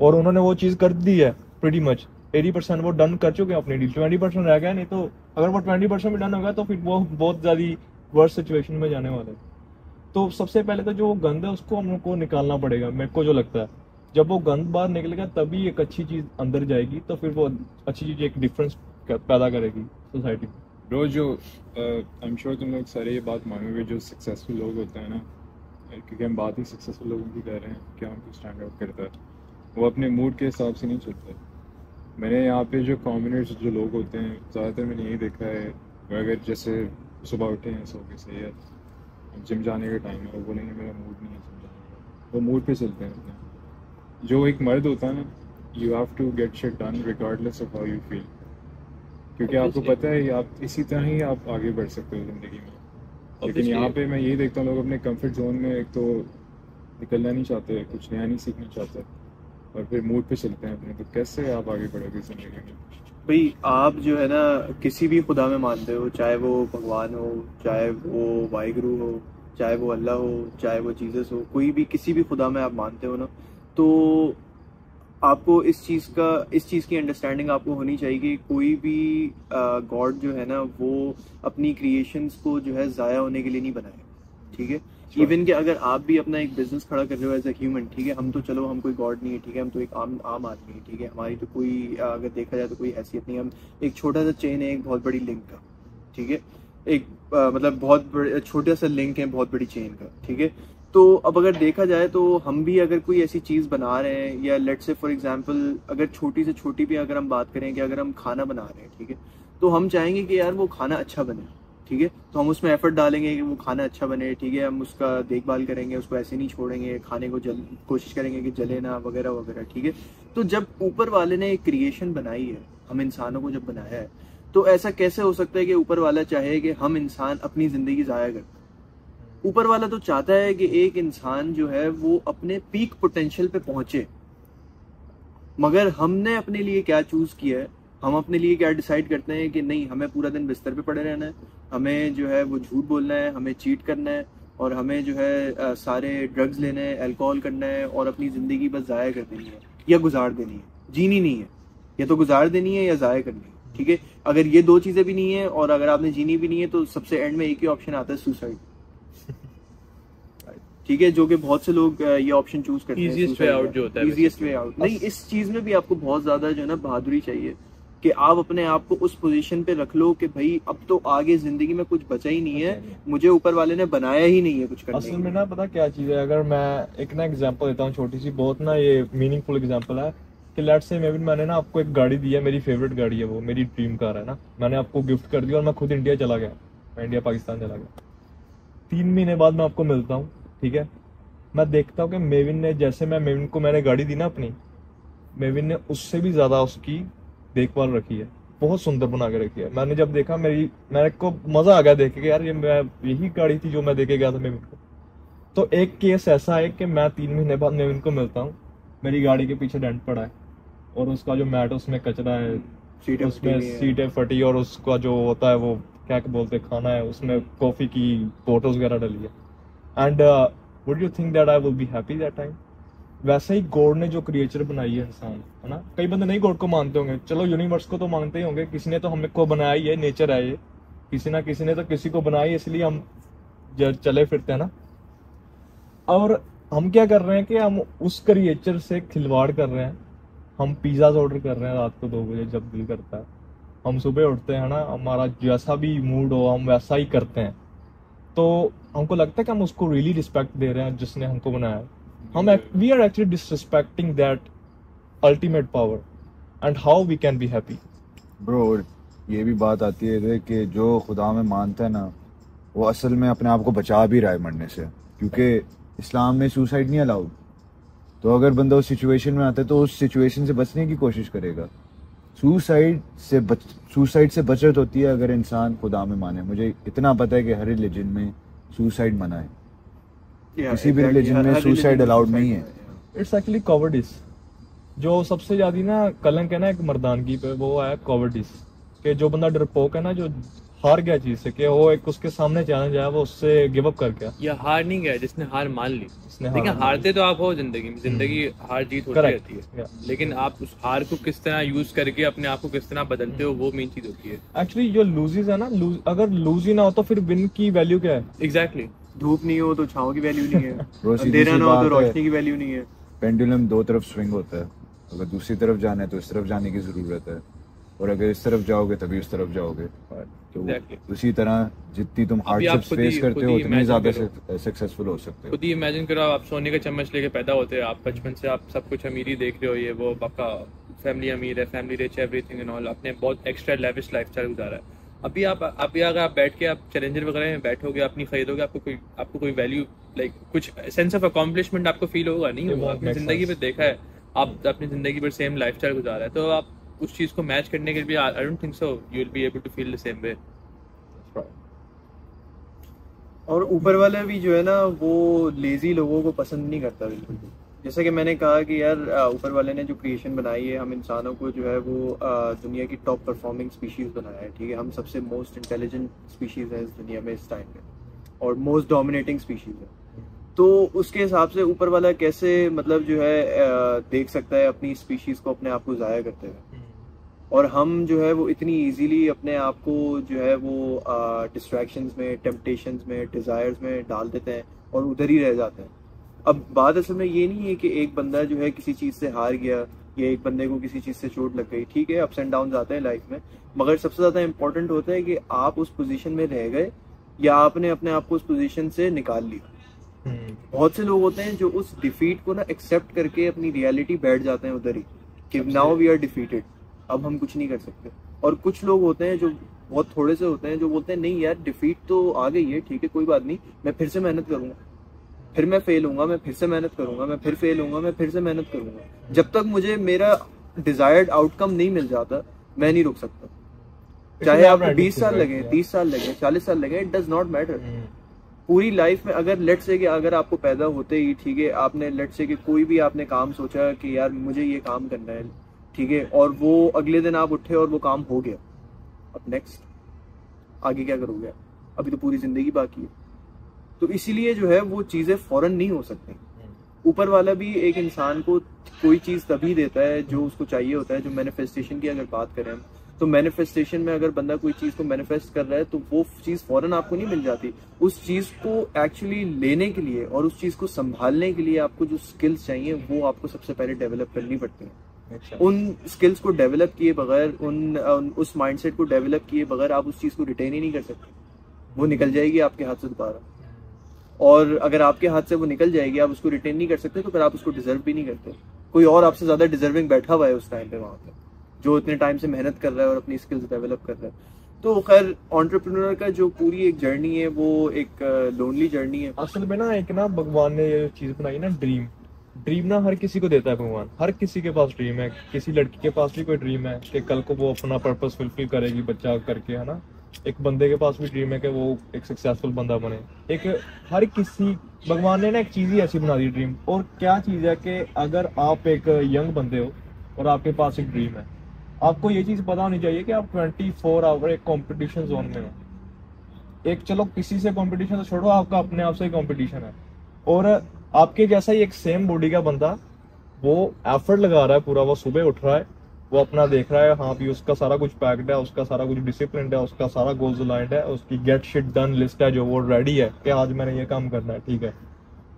B: और उन्होंने वो चीज कर दी है प्रीटी मच 80% वो डन कर चुके हैं अपनी डील 20% रह गया नहीं तो अगर वो 20% भी डन होगा तो फिर वो बहुत ज्यादा वर्स्ट सिचुएशन में जाने वाला है तो सबसे पहले तो जो गंद है उसको हमको निकालना पड़ेगा मेरे को जो लगता है जब वो गंद बाहर निकलेगा तभी एक अच्छी चीज अंदर जाएगी तो फिर वो अच्छी चीज एक डिफरेंस पैदा करेगी सोसाइटी में
D: ब्रो जो आई एम श्योर तुम लोग सारे ये बात मानोगे जो सक्सेसफुल लोग होते हैं ना क्योंकि हम बात ही सक्सेसफुल लोगों की कर रहे हैं क्या उनको स्टैंड आउट करता है वो अपने मूड के हिसाब से नहीं चलता मैंने यहाँ पे जो कॉमनर्स जो लोग होते हैं ज़्यादातर मैंने यही देखा है अगर जैसे सुबह उठे हैं सो के सही है जिम जाने का टाइम है वो बोलेंगे मेरा मूड नहीं है जिम जाने का वो मूड पे चलते हैं अपने जो एक मर्द होता है ना you have to get shit done regardless of how you feel क्योंकि आपको पता है आप इसी तरह ही आप आगे बढ़ सकते हो ज़िंदगी में लेकिन यहाँ पे मैं यही देखता हूँ लोग अपने कंफर्ट जोन में एक तो निकलना नहीं चाहते, कुछ नया नहीं सीखना चाहते और फिर मूड पे चलते हैं अपने, तो कैसे आप आगे बढ़ोगे ज़िंदगी में?
A: भाई आप जो है ना किसी भी खुदा में मानते हो, चाहे वो भगवान हो, चाहे वो वाहिगुरु हो, चाहे वो अल्लाह हो, चाहे वो जीसस हो, कोई भी किसी भी खुदा में आप मानते हो ना, तो आपको इस चीज़ की अंडरस्टैंडिंग आपको होनी चाहिए कि कोई भी गॉड जो है ना वो अपनी क्रिएशंस को जो है ज़ाया होने के लिए नहीं बनाए, ठीक है। इवन कि अगर आप भी अपना एक बिजनेस खड़ा कर रहे हो एज ए ह्यूमन, ठीक है, हम तो चलो हम कोई गॉड नहीं है, ठीक है, हम तो एक आम आदमी है, ठीक है, हमारी तो कोई अगर देखा जाए तो कोई हैसियत नहीं है, हम एक छोटा सा चेन है एक बहुत बड़ी लिंक का, ठीक है, एक मतलब बहुत छोटा सा लिंक है बहुत बड़ी चेन का, ठीक है। तो अब अगर देखा जाए तो हम भी अगर कोई ऐसी चीज़ बना रहे हैं, या लेट्स से फॉर एग्जांपल अगर छोटी से छोटी भी अगर हम बात करें कि अगर हम खाना बना रहे हैं, ठीक है, तो हम चाहेंगे कि यार वो खाना अच्छा बने, ठीक है, तो हम उसमें एफर्ट डालेंगे कि वो खाना अच्छा बने, ठीक है, हम उसका देखभाल करेंगे, उसको ऐसे नहीं छोड़ेंगे, खाने को कोशिश करेंगे कि जले ना वगैरह वगैरह, ठीक है। तो जब ऊपर वाले ने एक क्रिएशन बनाई है, हम इंसानों को जब बनाया है, तो ऐसा कैसे हो सकता है कि ऊपर वाला चाहे कि हम इंसान अपनी ज़िंदगी ज़ाया करें? ऊपर वाला तो चाहता है कि एक इंसान जो है वो अपने पीक पोटेंशियल पे पहुंचे, मगर हमने अपने लिए क्या चूज किया है, हम अपने लिए क्या डिसाइड करते हैं कि नहीं, हमें पूरा दिन बिस्तर पे पड़े रहना है, हमें जो है वो झूठ बोलना है, हमें चीट करना है, और हमें जो है सारे ड्रग्स लेने हैं, अल्कोहल करना है, और अपनी ज़िंदगी बस ज़ाया कर देनी है या गुजार देनी है, जीनी नहीं है, या तो गुजार देनी है या ज़ाया करनी है, ठीक है। अगर ये दो चीज़ें भी नहीं है और अगर आपने जीनी भी नहीं है, तो सबसे एंड में एक ही ऑप्शन आता है, सुसाइड, ठीक है, जो कि बहुत से लोग ये ऑप्शन चूज करते हैं,
E: इजीएस्ट वे आउट जो होता है,
A: इजीएस्ट वे आउट। नहीं, इस चीज में भी आपको बहुत ज्यादा जो है ना बहादुरी चाहिए कि आप अपने आप को उस पोजीशन पे रख लो कि भाई अब तो आगे जिंदगी में कुछ बचा ही नहीं है, मुझे ऊपर वाले ने बनाया ही नहीं है कुछ करने
B: असल में ना पता क्या चीज़ है, अगर मैं एक ना एग्जांपल देता हूँ छोटी सी, बहुत ना ये मीनिंगफुल एग्जांपल है कि लेट्स से मैंने ना आपको एक गाड़ी दी है, मेरी फेवरेट गाड़ी है, वो मेरी ड्रीम कार है ना, मैंने आपको गिफ्ट कर दी और मैं खुद इंडिया चला गया, मैं इंडिया पाकिस्तान चला गया, 3 महीने बाद मैं आपको मिलता हूँ, ठीक है, मैं देखता हूँ कि मेविन ने, जैसे मेविन को मैंने गाड़ी दी ना अपनी, मेविन ने उससे भी ज़्यादा उसकी देखभाल रखी है, बहुत सुंदर बना के रखी है। मैंने जब देखा मेरे को मज़ा आ गया देख के, यार ये यही गाड़ी थी जो मैं देके गया था मेविन को। तो एक केस ऐसा है कि मैं 3 महीने बाद मेविन को मिलता हूँ, मेरी गाड़ी के पीछे डेंट पड़ा है और उसका जो मैट उसमें कचरा है, उसमें सीटें फटी, और उसका जो होता है वो क्या बोलते खाना है, उसमें कॉफ़ी की बोटल्स वगैरह डली है। And would you think that I will be happy that time? वैसे ही गॉड ने जो क्रिएचर बनाई है इंसान, है ना, कई बंदे नहीं गॉड को मानते होंगे, चलो यूनिवर्स को तो मानते ही होंगे, किसी ने तो हमको बनाया ही है, नेचर है ये, किसी ना किसी ने तो किसी को बनाया, इसलिए हम चले फिरते हैं ना। और हम क्या कर रहे हैं कि हम उस क्रिएचर से खिलवाड़ कर रहे हैं, हम पिज़्ज़ा ऑर्डर कर रहे हैं रात को 2 बजे जब दिल करता है, हम सुबह उठते हैं ना, हमारा जैसा भी मूड हो हम वैसा ही करते हैं, तो हमको लगता है कि हम उसको रियली रिस्पेक्ट दे रहे हैं जिसने हमको बनाया। हम we are actually disrespecting that ultimate power, and how we can be happy.
C: Bro, ये भी बात आती है कि जो खुदा में मानता है ना, वो असल में अपने आप को बचा भी रहा है मरने से, क्योंकि इस्लाम में सुसाइड नहीं अलाउड। तो अगर बंदा उस सिचुएशन में आता है तो उस सिचुएशन से बचने की कोशिश करेगा। सुसाइड से बचत होती है अगर इंसान खुदा में माने। मुझे इतना पता है कि हर रिलीजन में सुसाइड मना है, किसी भी रिलीजन में सुसाइड अलाउड नहीं है।
B: It's actually cowardice. जो सबसे ज्यादा ना कलंक है ना एक मर्दानगी पे, वो है कॉवर्डिस, कि जो बंदा डरपोक है ना, जो हार गया चीज से, कि वो एक उसके सामने चैलेंज आया वो उससे गिव अप कर गया,
E: या हार नहीं गया, जिसने हार मान ली। देखिए हारते तो आप हो जिंदगी में, जिंदगी हार जीत होती रहती है, लेकिन आप उस हार को किस तरह यूज करके अपने आप को किस तरह बदलते हो, वो मेन चीज होती है।
B: एक्चुअली जो लूजेस है ना, अगर लूज ही ना हो तो फिर विन की वैल्यू क्या है?
E: एग्जैक्टली।
A: धूप नहीं हो तो छांव की वैल्यू नहीं है, अंधेरा ना हो तो रोशनी की वैल्यू नहीं है।
C: पेंडुलम 2 तरफ स्विंग होता है, अगर दूसरी तरफ जाना है तो इस तरफ जाने की जरूरत है, और अगर इस तरफ जाओगे तभी उस तरफ जाओगे। तो उसी तरह जितनी तुम हार्डशिप्स फेस करते हो उतनी ज्यादा सक्सेसफुल हो सकते हो।
E: खुद ही इमेजिन करो, आप सोने का चम्मच लेके पैदा होते हैं, आप बचपन से आप सब कुछ अमीरी देख रहे हो, ये वो, आपका फैमिली अमीर है, family rich, everything and all, आपने बहुत एक्स्ट्रा लेविश लाइफस्टाइल गुजारा है। अभी अगर आप बैठ के आप चैलेंजर वगैरह में बैठोगे, अपनी खरीदोगे, आपको कोई वैल्यू लाइक कुछ सेंस ऑफ अकॉम्प्लिशमेंट आपको फील होगा नहीं होगा। आपने जिंदगी में देखा है, आप अपनी जिंदगी पर सेम लाइफस्टाइल गुजारा है, तो आप उस चीज को मैच करने के लिए I don't think so you will be able to feel the same way.
A: और ऊपर वाला भी जो है ना वो लेजी लोगों को पसंद नहीं करता बिल्कुल भी। जैसा कि मैंने कहा कि यार ऊपर वाले ने जो क्रिएशन बनाई है, हम इंसानों को जो है वो दुनिया की टॉप परफॉर्मिंग स्पीशीज़ बनाया है, ठीक है। हम सबसे मोस्ट इंटेलिजेंट स्पीशीज़ है इस दुनिया में इस टाइम में, और मोस्ट डोमिनेटिंग स्पीशीज़ है। तो उसके हिसाब से ऊपर वाला कैसे मतलब जो है देख सकता है अपनी स्पीशीज़ को अपने आप को ज़ाया करते हुए, और हम जो है वो इतनी इजीली अपने आप को जो है वो डिस्ट्रैक्शंस में, टेम्पटेशंस में, डिज़ायर्स में डाल देते हैं और उधर ही रह जाते हैं। अब बात असल में ये नहीं है कि एक बंदा जो है किसी चीज़ से हार गया या एक बंदे को किसी चीज़ से चोट लग गई, ठीक है, अप्स एंड डाउन आते हैं लाइफ में, मगर सबसे ज़्यादा इंपॉर्टेंट होता है कि आप उस पोजीशन में रह गए या आपने अपने आप को उस पोजीशन से निकाल लिया। बहुत से लोग होते हैं जो उस डिफीट को ना एक्सेप्ट करके अपनी रियलिटी बैठ जाते हैं उधर ही कि नाउ वी आर डिफीटेड, अब हम कुछ नहीं कर सकते। और कुछ लोग होते हैं जो बहुत थोड़े से होते हैं जो बोलते हैं नहीं यार डिफीट तो आ गई है, ठीक है कोई बात नहीं, मैं फिर से मेहनत करूंगा, फिर मैं फेल होऊंगा, मैं फिर से मेहनत करूंगा, मैं फिर फेल होऊंगा, मैं फिर से मेहनत करूंगा। जब तक मुझे मेरा डिजायर्ड आउटकम नहीं मिल जाता मैं नहीं रुक सकता। चाहे आपको 20 साल लगे, 30 साल लगे, 40 साल लगे, इट डज नॉट मैटर। पूरी लाइफ में अगर लेट्स से कि अगर आपको पैदा होते ही, ठीक है, आपने लेट्स से कि कोई भी आपने काम सोचा कि यार मुझे ये काम करना है, ठीक है, और वो अगले दिन आप उठे और वो काम हो गया, अब नेक्स्ट आगे क्या करोगे? अभी तो पूरी जिंदगी बाकी है। तो इसीलिए जो है वो चीजें फौरन नहीं हो सकती। ऊपर वाला भी एक इंसान को कोई चीज तभी देता है जो उसको चाहिए होता है। जो मैनिफेस्टेशन की अगर बात करें हम, तो मैनिफेस्टेशन में अगर बंदा कोई चीज को मैनिफेस्ट कर रहा है तो वो चीज फौरन आपको नहीं मिल जाती। उस चीज को एक्चुअली लेने के लिए और उस चीज को संभालने के लिए आपको जो स्किल्स चाहिए वो आपको सबसे पहले डेवलप करनी पड़ती है। उन स्किल्स को डेवलप किए बगैर, उस माइंडसेट को डेवलप किए बगैर आप उस चीज को रिटेन ही नहीं कर सकते। वो निकल जाएगी आपके हाथ से दोबारा, और अगर आपके हाथ से वो निकल जाएगी, आप उसको रिटेन नहीं कर सकते, तो फिर आप उसको डिजर्व भी नहीं करते। कोई और आपसे ज्यादा डिजर्विंग बैठा हुआ है उस टाइम पे वहां पे, जो इतने टाइम से मेहनत कर रहा है और अपनी स्किल्स डेवलप कर रहा है। तो खैर एंटरप्रेन्योर का जो पूरी एक जर्नी है वो एक लोनली जर्नी है।
B: असल में ना एक ना भगवान ने ये चीज बनाई ना, ड्रीम ना हर किसी को देता है भगवान। हर किसी के पास ड्रीम है। किसी लड़की के पास भी कोई ड्रीम है कि कल को वो अपना पर्पस फुलफिल करेगी बच्चा करके, है ना। एक बंदे के पास भी ड्रीम है कि वो एक सक्सेसफुल बंदा बने। एक हर किसी भगवान ने ना एक चीज ही ऐसी बना दी ड्रीम। और क्या चीज है कि अगर आप एक यंग बंदे हो और आपके पास एक ड्रीम है, आपको ये चीज पता होनी चाहिए कि आप 24 आवर एक कंपटीशन जोन में हो। एक चलो किसी से कंपटीशन तो छोड़ो, आपका अपने आप से ही कंपटीशन है। और आपके जैसा ही एक सेम बॉडी का बंदा वो एफर्ट लगा रहा है पूरा, वो सुबह उठ रहा है, वो अपना देख रहा है, हाँ भी उसका सारा कुछ पैक्ड है, उसका सारा कुछ डिसिप्लिन है, उसका सारा गोल्स अलाइंड है, उसकी गेट शिट डन लिस्ट है जो वो रेडी है कि आज मैंने ये काम करना है, ठीक है।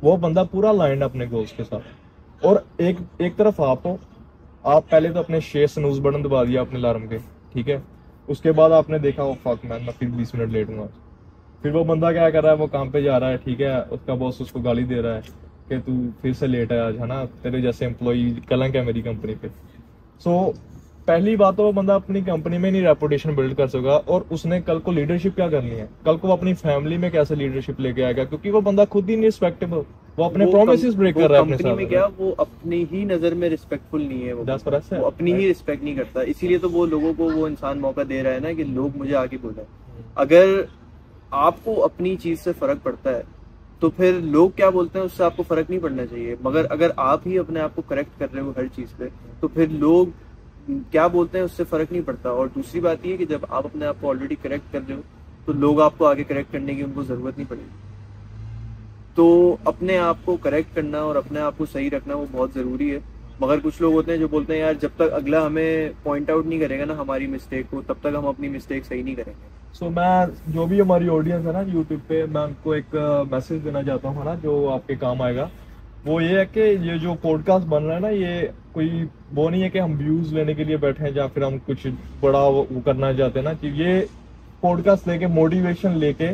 B: वो बंदा पूरा अलाइंड है अपने गोल्स के साथ। और एक तरफ आप हो, आप पहले तो अपने 6 स्नूज बटन दबा दिया अपने अलार्म के, ठीक है। उसके बाद आपने देखा वो फक मैं फिर 20 मिनट लेट हूँ। फिर वो बंदा क्या कर रहा है, वो काम पे जा रहा है, ठीक है, उसका बॉस उसको गाली दे रहा है कि तू फिर से लेट है आज, है ना, तेरे जैसे एम्प्लॉई कलंक है मेरी कंपनी पे। सो पहली बात तो वो बंदा अपनी कंपनी में नहीं रेपुटेशन बिल्ड कर सकेगा। और उसने कल को लीडरशिप क्या करनी है, कल को अपनी फैमिली में कैसे लीडरशिप लेके आएगा, क्योंकि वो बंदा खुद ही नहीं रिस्पेक्टेबल, वो अपने प्रोमिसेस ब्रेक कर रहा है अपने साथ
A: में। क्या वो अपनी ही नजर में रिस्पेक्टफुल नहीं है, वो अपनी ही रिस्पेक्ट नहीं करता। इसीलिए तो वो लोगों को वो इंसान मौका दे रहा है ना कि लोग मुझे आगे बोले। अगर आपको अपनी चीज से फर्क पड़ता है तो फिर लोग क्या बोलते हैं उससे आपको फर्क नहीं पड़ना चाहिए। मगर अगर आप ही अपने आप को करेक्ट कर रहे हो हर चीज पे, तो फिर लोग क्या बोलते हैं उससे फर्क नहीं पड़ता। और दूसरी बात ये कि जब आप अपने आप को ऑलरेडी करेक्ट कर रहे हो तो लोग आपको आगे करेक्ट करने की उनको जरूरत नहीं पड़ेगी। तो अपने आप को करेक्ट करना और अपने आप को सही रखना वो बहुत जरूरी है। मगर कुछ लोग होते हैं जो बोलते हैं यार जब तक अगला हमें पॉइंट आउट नहीं करेगा ना हमारी मिस्टेक को, तब तक हम अपनी मिस्टेक सही नहीं करेंगे।
B: सो मैं जो भी हमारी ऑडियंस है ना यूट्यूब पे, मैं उनको एक मैसेज देना चाहता हूँ ना जो आपके काम आएगा। वो ये है कि ये जो पॉडकास्ट बन रहा है ना, ये कोई वो नहीं है कि हम व्यूज लेने के लिए बैठे हैं या फिर हम कुछ बड़ा वो करना चाहते हैं ना, कि ये पॉडकास्ट लेके मोटिवेशन लेके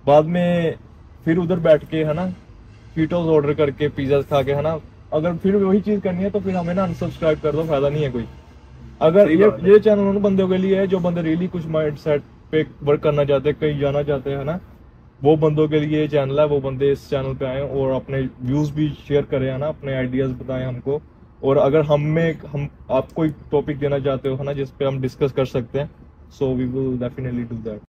B: बाद में फिर उधर बैठ के, है ना, कीटोस ऑर्डर करके पिज्जा खा के, है ना, अगर फिर वही चीज करनी है तो फिर हमें ना अनसब्सक्राइब कर दो, फायदा नहीं है कोई। अगर ये चैनल उन बंदों के लिए है जो बंदे रियली कुछ माइंड सेट पे वर्क करना चाहते हैं, कहीं जाना चाहते हैं, है ना, वो बंदों के लिए ये चैनल है। वो बंदे इस चैनल पे आए और अपने व्यूज भी शेयर करें, है ना, अपने आइडियाज बताएं हमको। और अगर हम आप कोई टॉपिक देना चाहते हो, है ना, जिस पे हम डिस्कस कर सकते हैं, so we will definitely do that.